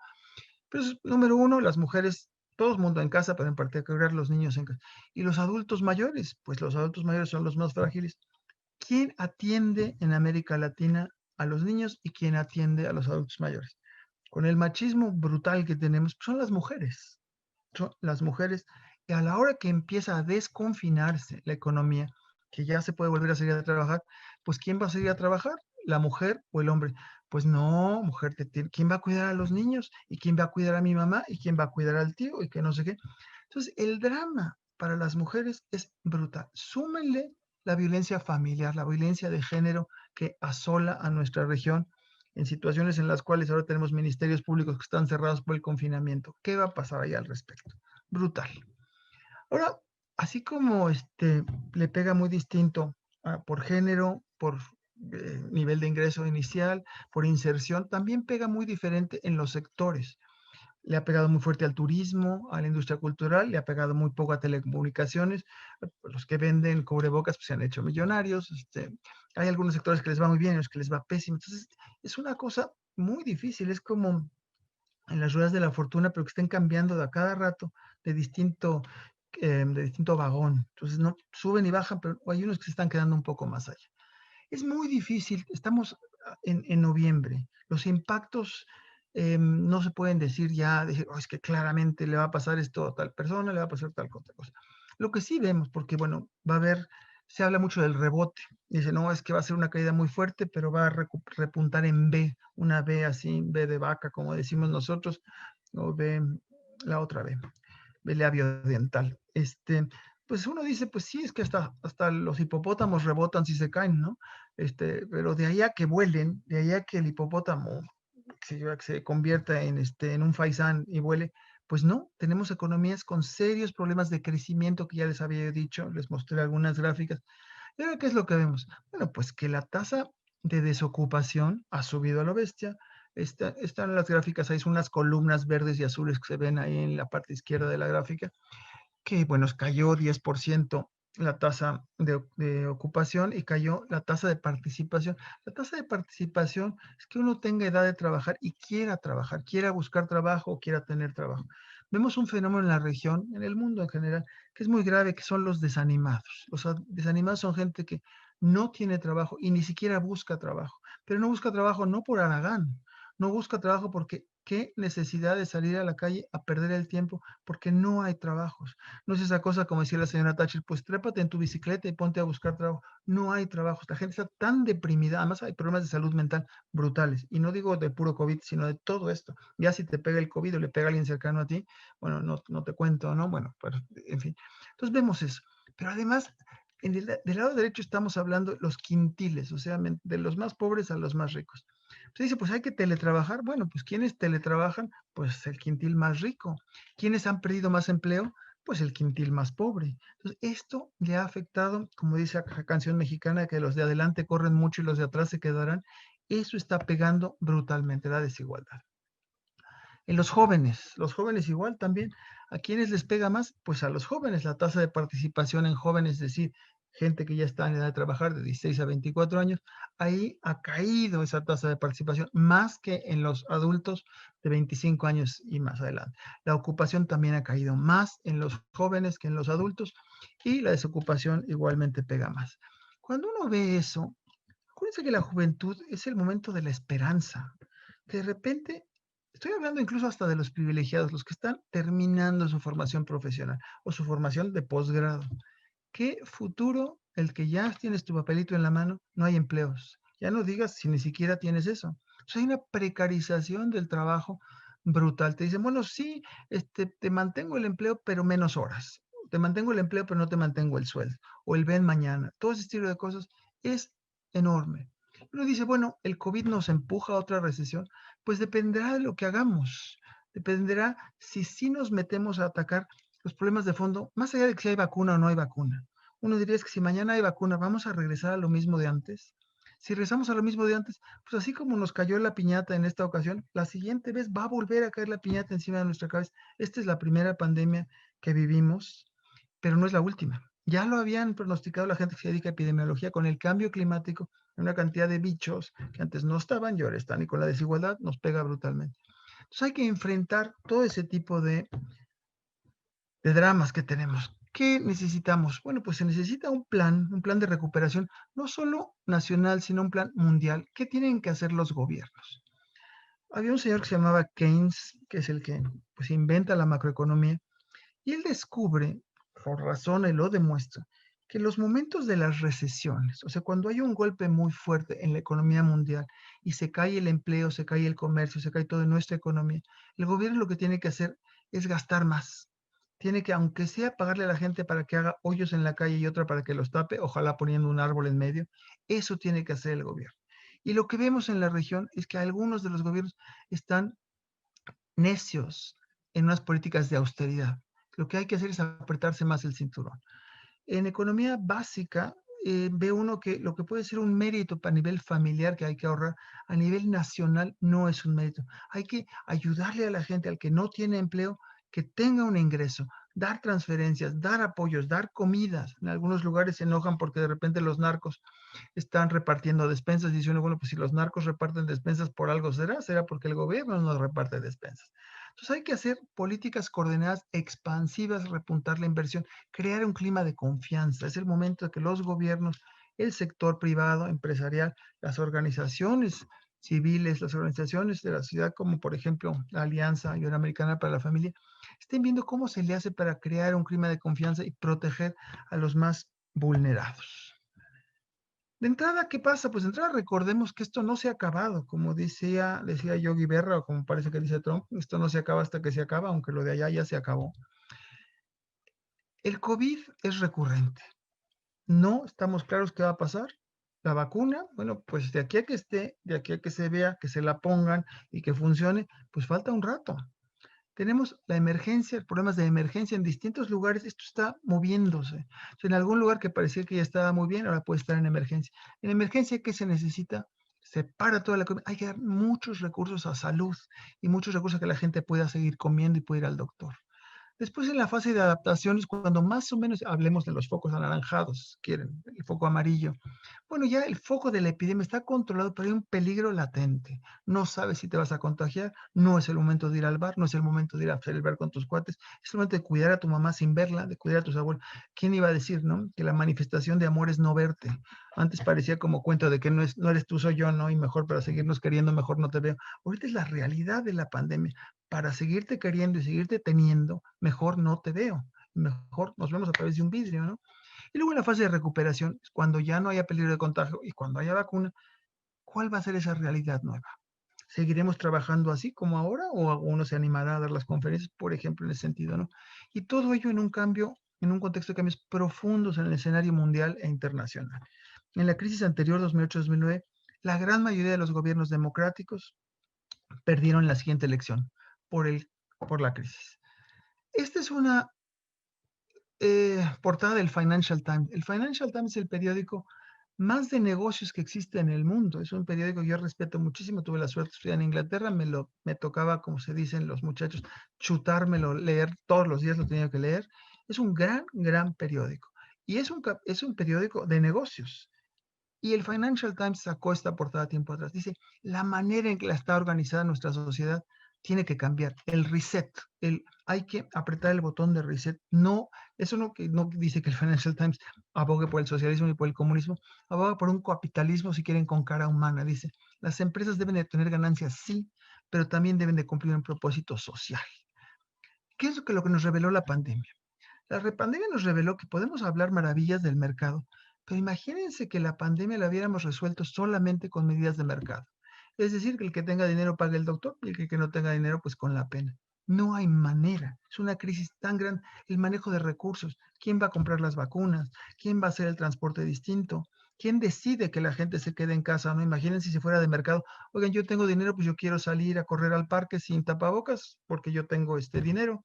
Pero número uno, las mujeres, todo el mundo en casa, pero en particular los niños en casa. Y los adultos mayores, pues los adultos mayores son los más frágiles. ¿Quién atiende en América Latina a los niños y quién atiende a los adultos mayores? Con el machismo brutal que tenemos, pues son las mujeres. Son las mujeres. Y a la hora que empieza a desconfinarse la economía, que ya se puede volver a salir a trabajar, pues ¿quién va a salir a trabajar? la mujer o el hombre. Pues no, mujer, ¿quién va a cuidar a los niños? ¿Y quién va a cuidar a mi mamá? ¿Y quién va a cuidar al tío? Y que no sé qué. Entonces, el drama para las mujeres es brutal. Súmenle la violencia familiar, la violencia de género que asola a nuestra región en situaciones en las cuales ahora tenemos ministerios públicos que están cerrados por el confinamiento. ¿Qué va a pasar ahí al respecto? Brutal. Ahora, así como le pega muy distinto por género, por nivel de ingreso inicial, por inserción, también pega muy diferente en los sectores. Le ha pegado muy fuerte al turismo, a la industria cultural, le ha pegado muy poco a telecomunicaciones. Los que venden cubrebocas pues, se han hecho millonarios. Hay algunos sectores que les va muy bien y los que les va pésimo. Entonces, es una cosa muy difícil. Es como en las ruedas de la fortuna, pero que estén cambiando de a cada rato de distinto vagón. Entonces, no suben y bajan, pero hay unos que se están quedando un poco más allá. Es muy difícil, estamos en noviembre, los impactos no se pueden decir ya, decir, oh, es que claramente le va a pasar esto a tal persona, le va a pasar tal cosa. Lo que sí vemos, porque bueno, va a haber, se habla mucho del rebote, dice, no, es que va a ser una caída muy fuerte, pero va a repuntar en B, una B así, B de vaca, como decimos nosotros, o B, la otra B, B labiodental. Pues uno dice, pues sí, es que hasta los hipopótamos rebotan si se caen, ¿no? Pero de ahí a que vuelen, de ahí a que el hipopótamo se convierta en un faisán y vuele, pues no, tenemos economías con serios problemas de crecimiento que ya les había dicho, les mostré algunas gráficas. ¿Y ahora qué es lo que vemos? Bueno, pues que la tasa de desocupación ha subido a lo bestia. Están las gráficas, ahí son unas columnas verdes y azules que se ven ahí en la parte izquierda de la gráfica que, bueno, cayó 10% la tasa de ocupación y cayó la tasa de participación. La tasa de participación es que uno tenga edad de trabajar, quiera buscar trabajo o quiera tener trabajo. Vemos un fenómeno en la región, en el mundo en general, que es muy grave, que son los desanimados. Los desanimados son gente que no tiene trabajo y ni siquiera busca trabajo, pero no busca trabajo no por haragán, no busca trabajo porque qué necesidad de salir a la calle a perder el tiempo porque no hay trabajos. No es esa cosa como decía la señora Thatcher, pues trépate en tu bicicleta y ponte a buscar trabajo. No hay trabajos. La gente está tan deprimida. Además hay problemas de salud mental brutales. Y no digo de puro COVID, sino de todo esto. Ya si te pega el COVID o le pega a alguien cercano a ti, bueno, no te cuento, ¿no? Bueno, pues, en fin. Entonces vemos eso. Pero además, del lado derecho estamos hablando de los quintiles, o sea, de los más pobres a los más ricos. Entonces dice, pues hay que teletrabajar. Bueno, pues ¿quiénes teletrabajan? Pues el quintil más rico. ¿Quiénes han perdido más empleo? Pues el quintil más pobre. Entonces, esto le ha afectado, como dice la canción mexicana, que los de adelante corren mucho y los de atrás se quedarán. Eso está pegando brutalmente la desigualdad. En los jóvenes igual también. ¿A quiénes les pega más? Pues a los jóvenes. La tasa de participación en jóvenes, es decir, gente que ya está en edad de trabajar de 16 a 24 años, ahí ha caído esa tasa de participación más que en los adultos de 25 años y más adelante. La ocupación también ha caído más en los jóvenes que en los adultos y la desocupación igualmente pega más. Cuando uno ve eso, acuérdense que la juventud es el momento de la esperanza. Que de repente, estoy hablando incluso hasta de los privilegiados, los que están terminando su formación profesional o su formación de posgrado. ¿Qué futuro el que ya tienes tu papelito en la mano? No hay empleos. Ya no digas si ni siquiera tienes eso. Entonces hay una precarización del trabajo brutal. Te dicen, bueno, sí, te mantengo el empleo, pero menos horas. Te mantengo el empleo, pero no te mantengo el sueldo. O el ven mañana. Todo ese estilo de cosas es enorme. Uno dice, bueno, el COVID nos empuja a otra recesión. Pues dependerá de lo que hagamos. Dependerá si sí nos metemos a atacar los problemas de fondo, más allá de que si hay vacuna o no hay vacuna. Uno diría es que si mañana hay vacuna, ¿vamos a regresar a lo mismo de antes? Si regresamos a lo mismo de antes, pues así como nos cayó la piñata en esta ocasión, la siguiente vez va a volver a caer la piñata encima de nuestra cabeza. Esta es la primera pandemia que vivimos, pero no es la última. Ya lo habían pronosticado la gente que se dedica a epidemiología con el cambio climático, una cantidad de bichos que antes no estaban y ahora están, y con la desigualdad nos pega brutalmente. Entonces hay que enfrentar todo ese tipo de dramas que tenemos. ¿Qué necesitamos? Bueno, pues se necesita un plan de recuperación, no solo nacional, sino un plan mundial. ¿Qué tienen que hacer los gobiernos? Había un señor que se llamaba Keynes, que es el que pues, inventa la macroeconomía, y él descubre, por razón, y lo demuestra, que los momentos de las recesiones, o sea, cuando hay un golpe muy fuerte en la economía mundial y se cae el empleo, se cae el comercio, se cae todo en nuestra economía, el gobierno lo que tiene que hacer es gastar más. Tiene que, aunque sea pagarle a la gente para que haga hoyos en la calle y otra para que los tape, ojalá poniendo un árbol en medio, eso tiene que hacer el gobierno. Y lo que vemos en la región es que algunos de los gobiernos están necios en unas políticas de austeridad. Lo que hay que hacer es apretarse más el cinturón. En economía básica, ve uno que lo que puede ser un mérito a nivel familiar que hay que ahorrar, a nivel nacional no es un mérito. Hay que ayudarle a la gente, al que no tiene empleo, que tenga un ingreso, dar transferencias, dar apoyos, dar comidas. En algunos lugares se enojan porque de repente los narcos están repartiendo despensas y dice uno, bueno, pues si los narcos reparten despensas por algo será porque el gobierno no reparte despensas. Entonces hay que hacer políticas coordinadas expansivas, repuntar la inversión, crear un clima de confianza. Es el momento de que los gobiernos, el sector privado, empresarial, las organizaciones civiles, las organizaciones de la sociedad, como por ejemplo la Alianza Iberoamericana para la Familia, estén viendo cómo se le hace para crear un clima de confianza y proteger a los más vulnerados. De entrada, ¿qué pasa? Pues de entrada recordemos que esto no se ha acabado, como decía Yogi Berra, o como parece que dice Trump, esto no se acaba hasta que se acaba, aunque lo de allá ya se acabó. El COVID es recurrente. No estamos claros qué va a pasar. La vacuna, bueno, pues de aquí a que esté, de aquí a que se vea, que se la pongan y que funcione, pues falta un rato. Tenemos la emergencia, problemas de emergencia en distintos lugares, esto está moviéndose. O sea, en algún lugar que parecía que ya estaba muy bien, ahora puede estar en emergencia. En emergencia, ¿qué se necesita? Se para toda la comida. Hay que dar muchos recursos a salud y muchos recursos a que la gente pueda seguir comiendo y pueda ir al doctor. Después en la fase de adaptación es cuando más o menos hablemos de los focos anaranjados, si quieren, el foco amarillo. Bueno, ya el foco de la epidemia está controlado, pero hay un peligro latente. No sabes si te vas a contagiar, no es el momento de ir al bar, no es el momento de ir a celebrar con tus cuates, es el momento de cuidar a tu mamá sin verla, de cuidar a tus abuelos. ¿Quién iba a decir, no? Que la manifestación de amor es no verte. Antes parecía como cuento de que no eres tú, soy yo, ¿no? Y mejor para seguirnos queriendo, mejor no te veo. Ahorita es la realidad de la pandemia. Para seguirte queriendo y seguirte teniendo, mejor no te veo. Mejor nos vemos a través de un vidrio, ¿no? Y luego en la fase de recuperación, cuando ya no haya peligro de contagio y cuando haya vacuna, ¿cuál va a ser esa realidad nueva? ¿Seguiremos trabajando así como ahora o uno se animará a dar las conferencias, por ejemplo, en ese sentido, ¿no? Y todo ello en un cambio, en un contexto de cambios profundos en el escenario mundial e internacional. En la crisis anterior, 2008-2009, la gran mayoría de los gobiernos democráticos perdieron la siguiente elección por, por la crisis. Esta es una portada del Financial Times. El Financial Times es el periódico más de negocios que existe en el mundo. Es un periódico que yo respeto muchísimo. Tuve la suerte de estudiar en Inglaterra. Me tocaba, como se dicen los muchachos, chutármelo, leer todos los días, lo tenía que leer. Es un gran periódico. Y es un periódico de negocios. Y el Financial Times sacó esta portada tiempo atrás. Dice, la manera en que la está organizada nuestra sociedad tiene que cambiar. El reset, hay que apretar el botón de reset. No, eso no, que no dice que el Financial Times abogue por el socialismo y por el comunismo, aboga por un capitalismo, si quieren, con cara humana. Dice, las empresas deben de tener ganancias, sí, pero también deben de cumplir un propósito social. ¿Qué es lo que nos reveló la pandemia? La pandemia nos reveló que podemos hablar maravillas del mercado, pero imagínense que la pandemia la hubiéramos resuelto solamente con medidas de mercado. Es decir, que el que tenga dinero pague el doctor y el que no tenga dinero, pues con la pena. No hay manera. Es una crisis tan grande. El manejo de recursos. ¿Quién va a comprar las vacunas? ¿Quién va a hacer el transporte distinto? ¿Quién decide que la gente se quede en casa? No, imagínense si fuera de mercado. Oigan, yo tengo dinero, pues yo quiero salir a correr al parque sin tapabocas porque yo tengo este dinero.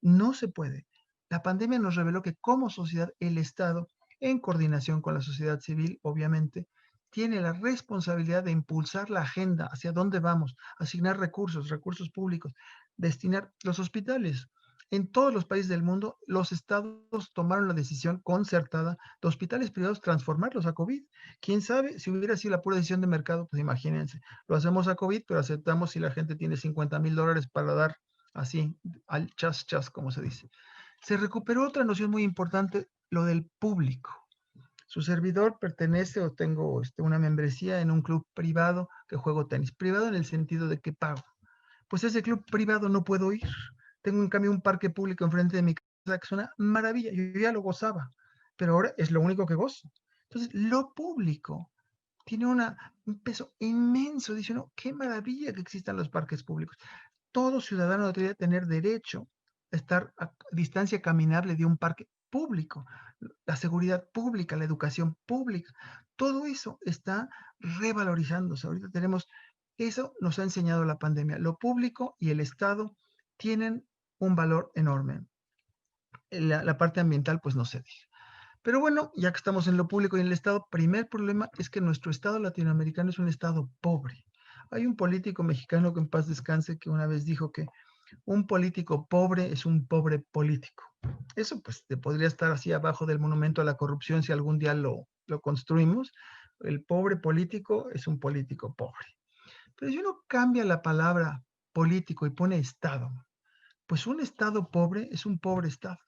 No se puede. La pandemia nos reveló que como sociedad, el Estado, en coordinación con la sociedad civil, obviamente, tiene la responsabilidad de impulsar la agenda hacia dónde vamos, asignar recursos públicos, destinar los hospitales. En todos los países del mundo, los estados tomaron la decisión concertada de hospitales privados transformarlos a COVID. ¿Quién sabe si hubiera sido la pura decisión de mercado? Pues imagínense, lo hacemos a COVID, pero aceptamos si la gente tiene $50,000 para dar así, al chas, como se dice. Se recuperó otra noción muy importante, lo del público. Su servidor pertenece o tengo una membresía en un club privado que juego tenis. Privado en el sentido de que pago. Pues ese club privado no puedo ir. Tengo en cambio un parque público enfrente de mi casa que es una maravilla. Yo ya lo gozaba. pero ahora es lo único que gozo. Entonces, lo público tiene un peso inmenso. Dice uno, qué maravilla que existan los parques públicos. Todo ciudadano debería tener derecho a estar a distancia caminable de un parque público. La seguridad pública, la educación pública, todo eso está revalorizándose. Ahorita tenemos, eso nos ha enseñado la pandemia. Lo público y el Estado tienen un valor enorme. La parte ambiental, pues no se dice. Pero bueno, ya que estamos en lo público y en el Estado, primer problema es que nuestro Estado latinoamericano es un Estado pobre. Hay un político mexicano que en paz descanse que una vez dijo que un político pobre es un pobre político. Eso pues te podría estar así abajo del monumento a la corrupción si algún día lo construimos. El pobre político es un político pobre. Pero si uno cambia la palabra político y pone Estado, pues un Estado pobre es un pobre Estado.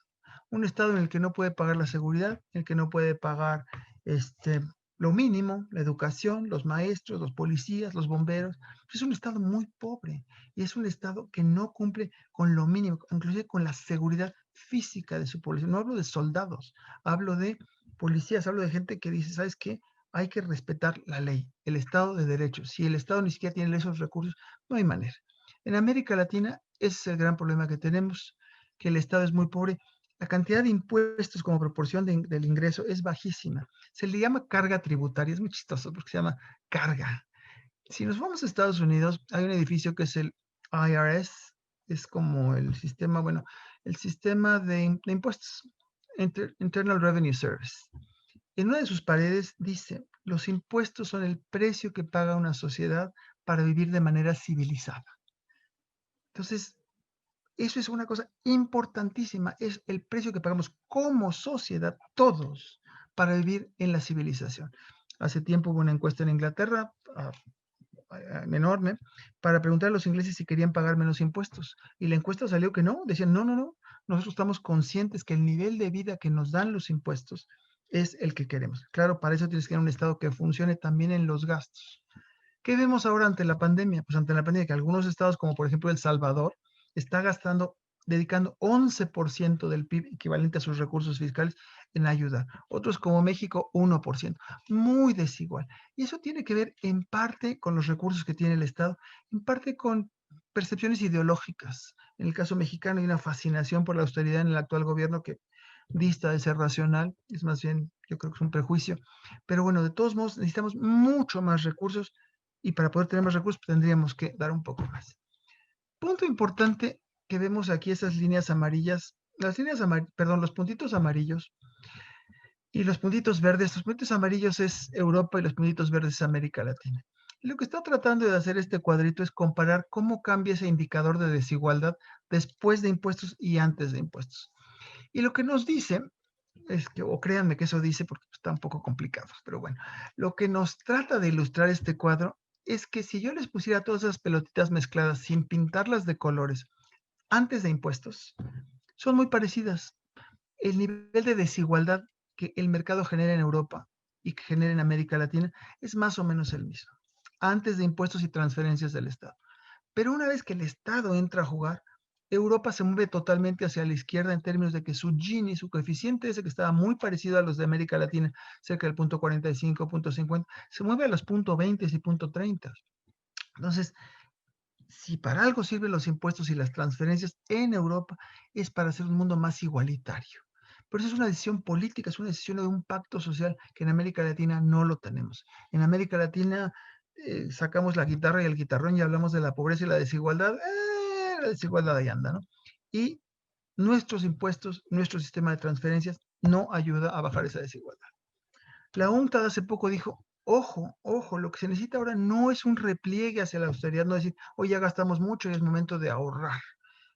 Un Estado en el que no puede pagar la seguridad, en el que no puede pagar este, lo mínimo, la educación, los maestros, los policías, los bomberos. Es un Estado muy pobre y es un Estado que no cumple con lo mínimo, inclusive con la seguridad física de su población. No hablo de soldados, hablo de policías, hablo de gente que dice, ¿sabes qué? Hay que respetar la ley, el Estado de Derecho. Si el Estado ni siquiera tiene esos recursos, no hay manera. En América Latina, ese es el gran problema que tenemos, que el Estado es muy pobre. La cantidad de impuestos como proporción del ingreso es bajísima. Se le llama carga tributaria, es muy chistoso porque se llama carga. Si nos vamos a Estados Unidos, hay un edificio que es el IRS, es como el sistema, bueno, el sistema de impuestos, Internal Revenue Service. En una de sus paredes dice, los impuestos son el precio que paga una sociedad para vivir de manera civilizada. Entonces, eso es una cosa importantísima, es el precio que pagamos como sociedad, todos, para vivir en la civilización. Hace tiempo hubo una encuesta en Inglaterra, enorme, para preguntar a los ingleses si querían pagar menos impuestos. Y la encuesta salió que no, decían, no, no, no, nosotros estamos conscientes que el nivel de vida que nos dan los impuestos es el que queremos. Claro, para eso tienes que tener un Estado que funcione también en los gastos. ¿Qué vemos ahora ante la pandemia? Pues ante la pandemia que algunos estados, como por ejemplo El Salvador, está gastando, dedicando 11% del PIB equivalente a sus recursos fiscales en ayudar. Otros como México, 1%. Muy desigual. Y eso tiene que ver en parte con los recursos que tiene el Estado, en parte con percepciones ideológicas. En el caso mexicano hay una fascinación por la austeridad en el actual gobierno que dista de ser racional, es más bien, yo creo que es un prejuicio. Pero bueno, de todos modos necesitamos mucho más recursos y para poder tener más recursos tendríamos que dar un poco más. Punto importante que vemos aquí, esas líneas amarillas, las líneas amarillas, perdón, los puntitos amarillos y los puntitos verdes. Los puntitos amarillos es Europa y los puntitos verdes es América Latina. Y lo que está tratando de hacer este cuadrito es comparar cómo cambia ese indicador de desigualdad después de impuestos y antes de impuestos. Y lo que nos dice es que, o créanme que eso dice porque está un poco complicado, pero bueno, lo que nos trata de ilustrar este cuadro es que si yo les pusiera todas esas pelotitas mezcladas sin pintarlas de colores antes de impuestos, son muy parecidas. El nivel de desigualdad que el mercado genera en Europa y que genera en América Latina es más o menos el mismo, antes de impuestos y transferencias del Estado. Pero una vez que el Estado entra a jugar, Europa se mueve totalmente hacia la izquierda en términos de que su Gini, su coeficiente ese que estaba muy parecido a los de América Latina, cerca del punto 45, punto 50, se mueve a los punto 20 y punto 30. Entonces, si para algo sirven los impuestos y las transferencias en Europa, es para hacer un mundo más igualitario. Pero eso es una decisión política, es una decisión de un pacto social que en América Latina no lo tenemos. En América Latina sacamos la guitarra y el guitarrón y hablamos de la pobreza y la desigualdad ahí anda, ¿no? Y nuestros impuestos, nuestro sistema de transferencias no ayuda a bajar esa desigualdad. La UNCTAD hace poco dijo, ojo, ojo, lo que se necesita ahora no es un repliegue hacia la austeridad, no decir, hoy ya gastamos mucho y es momento de ahorrar.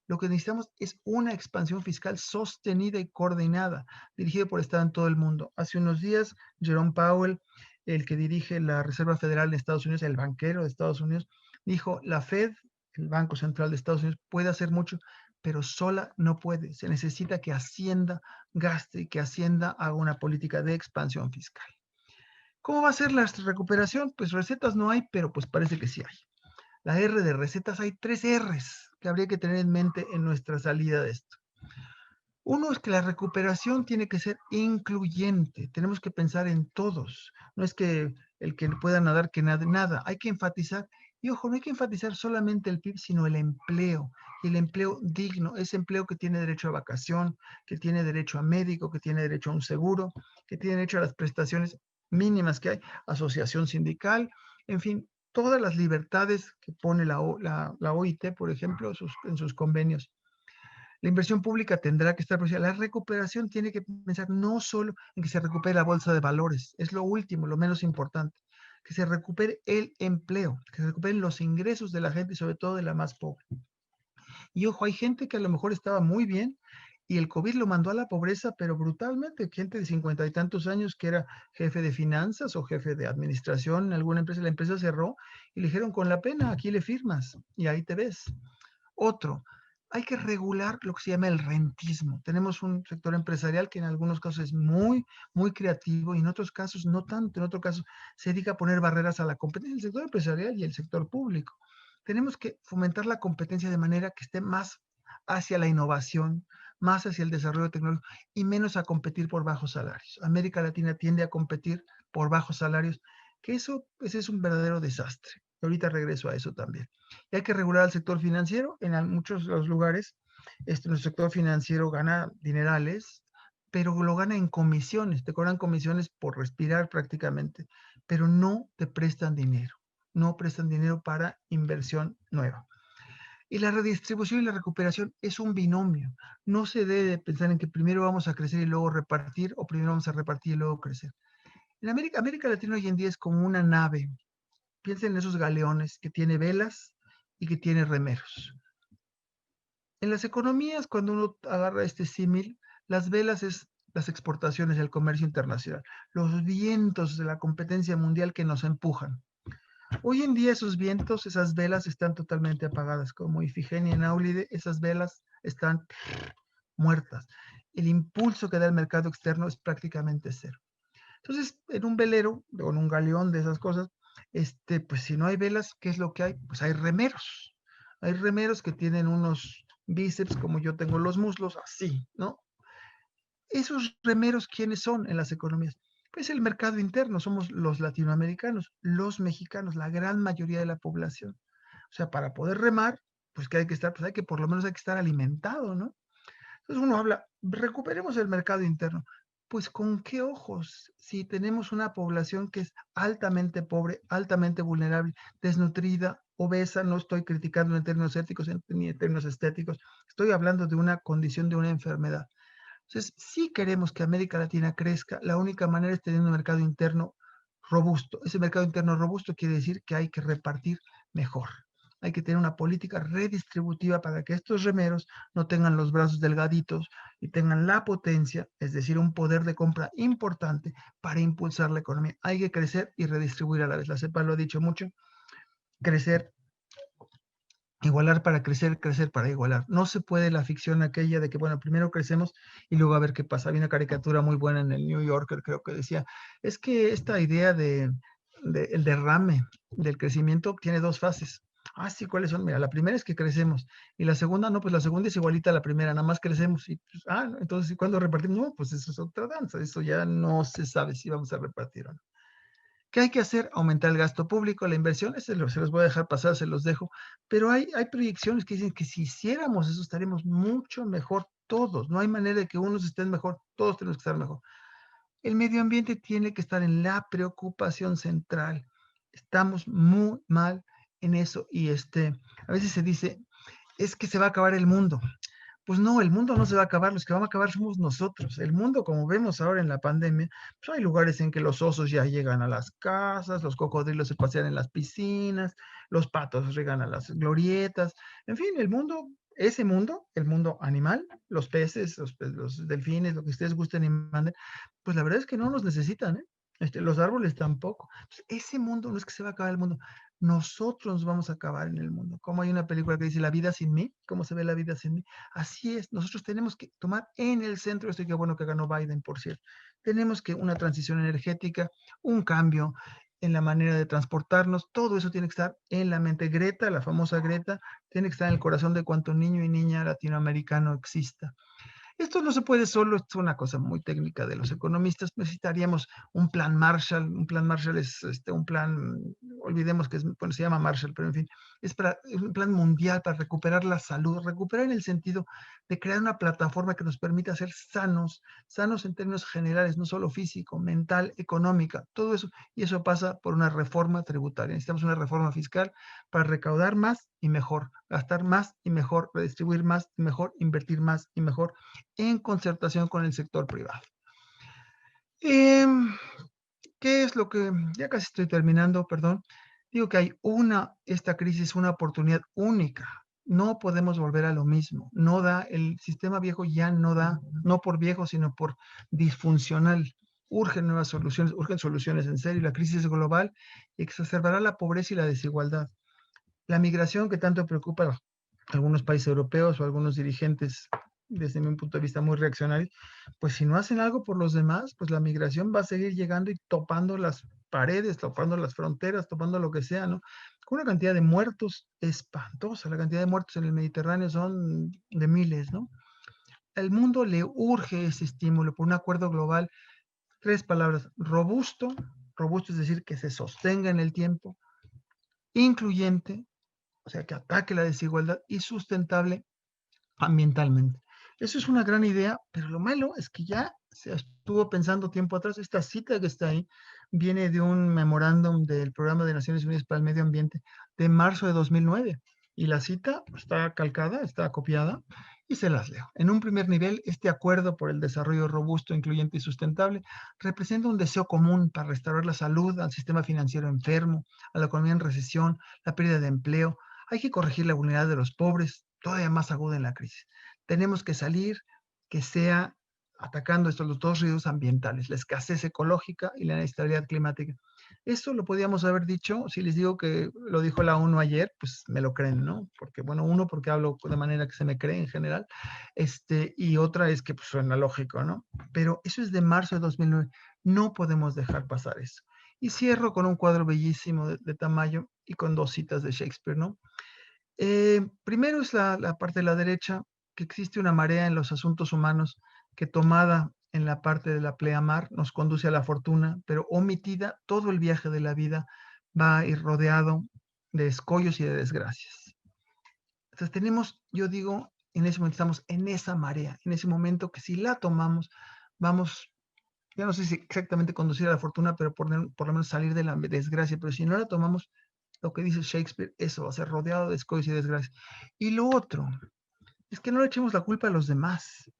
Lo que necesitamos es una expansión fiscal sostenida y coordinada, dirigida por Estado en todo el mundo. Hace unos días, Jerome Powell, el que dirige la Reserva Federal de Estados Unidos, el banquero de Estados Unidos, dijo, la Fed, el Banco Central de Estados Unidos, puede hacer mucho, pero sola no puede. Se necesita que Hacienda gaste y que Hacienda haga una política de expansión fiscal. ¿Cómo va a ser la recuperación? Pues recetas no hay, pero pues parece que sí hay. La R de recetas, hay 3 Rs que habría que tener en mente en nuestra salida de esto. Uno es que la recuperación tiene que ser incluyente, tenemos que pensar en todos, no es que el que pueda nadar que nade nada, hay que enfatizar, y ojo, no hay que enfatizar solamente el PIB, sino y el empleo digno, ese empleo que tiene derecho a vacación, que tiene derecho a médico, que tiene derecho a un seguro, que tiene derecho a las prestaciones mínimas que hay, asociación sindical, en fin, todas las libertades que pone la OIT, por ejemplo, en sus convenios. La inversión pública tendrá que estar presente. La recuperación tiene que pensar no solo en que se recupere la bolsa de valores, es lo último, lo menos importante, que se recupere el empleo, que se recuperen los ingresos de la gente y sobre todo de la más pobre. Y ojo, hay gente que a lo mejor estaba muy bien y el COVID lo mandó a la pobreza, pero brutalmente. Gente de 50 y tantos años que era jefe de finanzas o jefe de administración en alguna empresa, la empresa cerró y le dijeron con la pena, aquí le firmas y ahí te ves. Otro, hay que regular lo que se llama el rentismo. Tenemos un sector empresarial que en algunos casos es muy, muy creativo y en otros casos no tanto. En otros casos se dedica a poner barreras a la competencia, el sector empresarial y el sector público. Tenemos que fomentar la competencia de manera que esté más hacia la innovación, más hacia el desarrollo tecnológico y menos a competir por bajos salarios. América Latina tiende a competir por bajos salarios, que eso ese es un verdadero desastre. Ahorita regreso a eso también. Y hay que regular el sector financiero. En muchos de los lugares, nuestro sector financiero gana dinerales, pero lo gana en comisiones. Te cobran comisiones por respirar prácticamente, pero no te prestan dinero. No prestan dinero para inversión nueva. Y la redistribución y la recuperación es un binomio. No se debe pensar en que primero vamos a crecer y luego repartir, o primero vamos a repartir y luego crecer. En América Latina hoy en día es como una nave. Piensen en esos galeones que tiene velas y que tiene remeros. En las economías, cuando uno agarra este símil, las velas es las exportaciones, el comercio internacional, los vientos de la competencia mundial que nos empujan. Hoy en día esos vientos, esas velas están totalmente apagadas, como Ifigenia en Áulide, esas velas están muertas. El impulso que da el mercado externo es prácticamente cero. Entonces, en un velero o en un galeón de esas cosas, pues si no hay velas, ¿qué es lo que hay? Pues hay remeros. Hay remeros que tienen unos bíceps como yo tengo los muslos, así, ¿no? Esos remeros, ¿quiénes son en las economías? Pues el mercado interno, somos los latinoamericanos, los mexicanos, la gran mayoría de la población. O sea, para poder remar, pues que hay que estar, pues hay que por lo menos hay que estar alimentado, ¿no? Entonces uno habla, recuperemos el mercado interno. Pues con qué ojos, si tenemos una población que es altamente pobre, altamente vulnerable, desnutrida, obesa, no estoy criticando en términos éticos ni en términos estéticos, estoy hablando de una condición de una enfermedad. Entonces, si queremos que América Latina crezca, la única manera es teniendo un mercado interno robusto. Ese mercado interno robusto quiere decir que hay que repartir mejor. Hay que tener una política redistributiva para que estos remeros no tengan los brazos delgaditos y tengan la potencia, es decir, un poder de compra importante para impulsar la economía. Hay que crecer y redistribuir a la vez. La CEPA lo ha dicho mucho, crecer, igualar para crecer, crecer para igualar. No se puede la ficción aquella de que, bueno, primero crecemos y luego a ver qué pasa. Había una caricatura muy buena en el New Yorker, creo que decía, es que esta idea de el derrame del crecimiento tiene dos fases. Ah, sí, ¿cuáles son? Mira, la primera es que crecemos y la segunda, no, pues la segunda es igualita a la primera, nada más crecemos y, pues, entonces, ¿cuándo repartimos? No, pues eso es otra danza, eso ya no se sabe si vamos a repartir o no. ¿Qué hay que hacer? Aumentar el gasto público, la inversión, se los voy a dejar pasar, se los dejo, pero hay proyecciones que dicen que si hiciéramos eso estaríamos mucho mejor todos, no hay manera de que unos estén mejor, todos tenemos que estar mejor. El medio ambiente tiene que estar en la preocupación central, estamos muy mal en eso y a veces se dice, es que se va a acabar el mundo. Pues no, el mundo no se va a acabar, los que van a acabar somos nosotros. El mundo, como vemos ahora en la pandemia, pues hay lugares en que los osos ya llegan a las casas, los cocodrilos se pasean en las piscinas, los patos llegan a las glorietas. En fin, el mundo, ese mundo, el mundo animal, los peces, los delfines, lo que ustedes gusten y manden, pues la verdad es que no nos necesitan, ¿eh? Los árboles tampoco. Entonces, ese mundo no es que se va a acabar el mundo, nosotros nos vamos a acabar en el mundo. Como hay una película que dice La vida sin mí, ¿cómo se ve la vida sin mí? Así es, nosotros tenemos que tomar en el centro, esto y qué bueno que ganó Biden, por cierto, tenemos que una transición energética, un cambio en la manera de transportarnos, todo eso tiene que estar en la mente. Greta, la famosa Greta, tiene que estar en el corazón de cuanto niño y niña latinoamericano exista. Esto no se puede solo, esto es una cosa muy técnica de los economistas. Necesitaríamos un plan Marshall. Un plan Marshall es un plan, olvidemos que es, bueno, se llama Marshall, pero en fin, es un plan mundial para recuperar la salud, recuperar en el sentido de crear una plataforma que nos permita ser sanos, sanos en términos generales, no solo físico, mental, económica, todo eso. Y eso pasa por una reforma tributaria. Necesitamos una reforma fiscal para recaudar más y mejor, gastar más y mejor, redistribuir más y mejor, invertir más y mejor en concertación con el sector privado. Em, ¿Qué es lo que, ya casi estoy terminando, perdón? Digo que hay esta crisis, una oportunidad única. No podemos volver a lo mismo. No da, el sistema viejo ya no da, no por viejo, sino por disfuncional. Urgen nuevas soluciones, urgen soluciones en serio. La crisis global exacerbará la pobreza y la desigualdad. La migración que tanto preocupa a algunos países europeos o a algunos dirigentes, desde mi punto de vista muy reaccionarios, pues si no hacen algo por los demás, pues la migración va a seguir llegando y topando las paredes, topando las fronteras, topando lo que sea, ¿no? Con una cantidad de muertos espantosa. La cantidad de muertos en el Mediterráneo son de miles, ¿no? Al mundo le urge ese estímulo por un acuerdo global. 3 palabras: robusto, robusto es decir, que se sostenga en el tiempo, incluyente, o sea, que ataque la desigualdad, y sustentable ambientalmente. Eso es una gran idea, pero lo malo es que ya se estuvo pensando tiempo atrás. Esta cita que está ahí viene de un memorándum del Programa de Naciones Unidas para el Medio Ambiente de marzo de 2009. Y la cita está calcada, está copiada, y se las leo. En un primer nivel, este acuerdo por el desarrollo robusto, incluyente y sustentable representa un deseo común para restaurar la salud al sistema financiero enfermo, a la economía en recesión, la pérdida de empleo. Hay que corregir la vulnerabilidad de los pobres, todavía más aguda en la crisis. Tenemos que salir, que sea atacando los dos riesgos ambientales, la escasez ecológica y la inestabilidad climática. Esto lo podíamos haber dicho, si les digo que lo dijo la ONU ayer, pues me lo creen, ¿no? Porque, bueno, uno, porque hablo de manera que se me cree en general, y otra es que pues, suena lógico, ¿no? Pero eso es de marzo de 2009. No podemos dejar pasar eso. Y cierro con un cuadro bellísimo de Tamayo y con 2 citas de Shakespeare, ¿no? Primero es la parte de la derecha, que existe una marea en los asuntos humanos que, tomada en la parte de la pleamar, nos conduce a la fortuna, pero omitida, todo el viaje de la vida va a ir rodeado de escollos y de desgracias. Entonces tenemos, yo digo, en ese momento estamos en esa marea, en ese momento que si la tomamos, vamos, ya no sé si exactamente conducir a la fortuna, pero por lo menos salir de la desgracia. Pero si no la tomamos, lo que dice Shakespeare, eso va a ser rodeado de escollos y desgracias. Y lo otro es que no le echemos la culpa a los demás.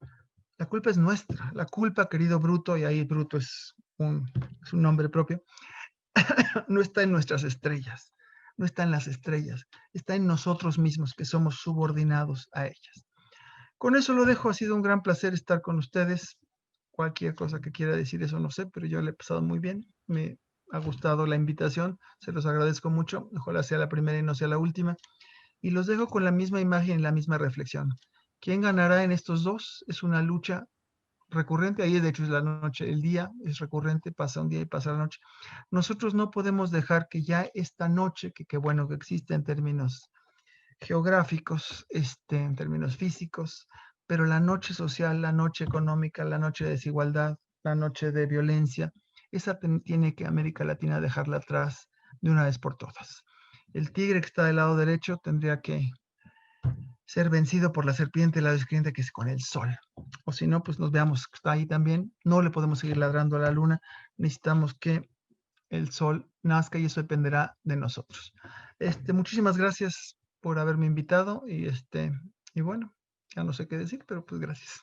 La culpa es nuestra. La culpa, querido Bruto, y ahí Bruto es un nombre propio, no está en nuestras estrellas, no está en las estrellas, está en nosotros mismos, que somos subordinados a ellas. Con eso lo dejo. Ha sido un gran placer estar con ustedes. Cualquier cosa que quiera decir, eso no sé, pero yo le he pasado muy bien. Me ha gustado la invitación, se los agradezco mucho. Ojalá sea la primera y no sea la última. Y los dejo con la misma imagen y la misma reflexión. ¿Quién ganará en estos dos? Es una lucha recurrente. Ahí de hecho es la noche, el día es recurrente, pasa un día y pasa la noche. Nosotros no podemos dejar que ya esta noche, que qué bueno que existe en términos geográficos, en términos físicos, pero la noche social, la noche económica, la noche de desigualdad, la noche de violencia, esa tiene que América Latina dejarla atrás de una vez por todas. El tigre que está del lado derecho tendría que ser vencido por la serpiente, la serpiente que es con el sol. O si no, pues nos veamos, está ahí también. No le podemos seguir ladrando a la luna. Necesitamos que el sol nazca y eso dependerá de nosotros. Muchísimas gracias por haberme invitado y bueno, ya no sé qué decir, pero pues gracias.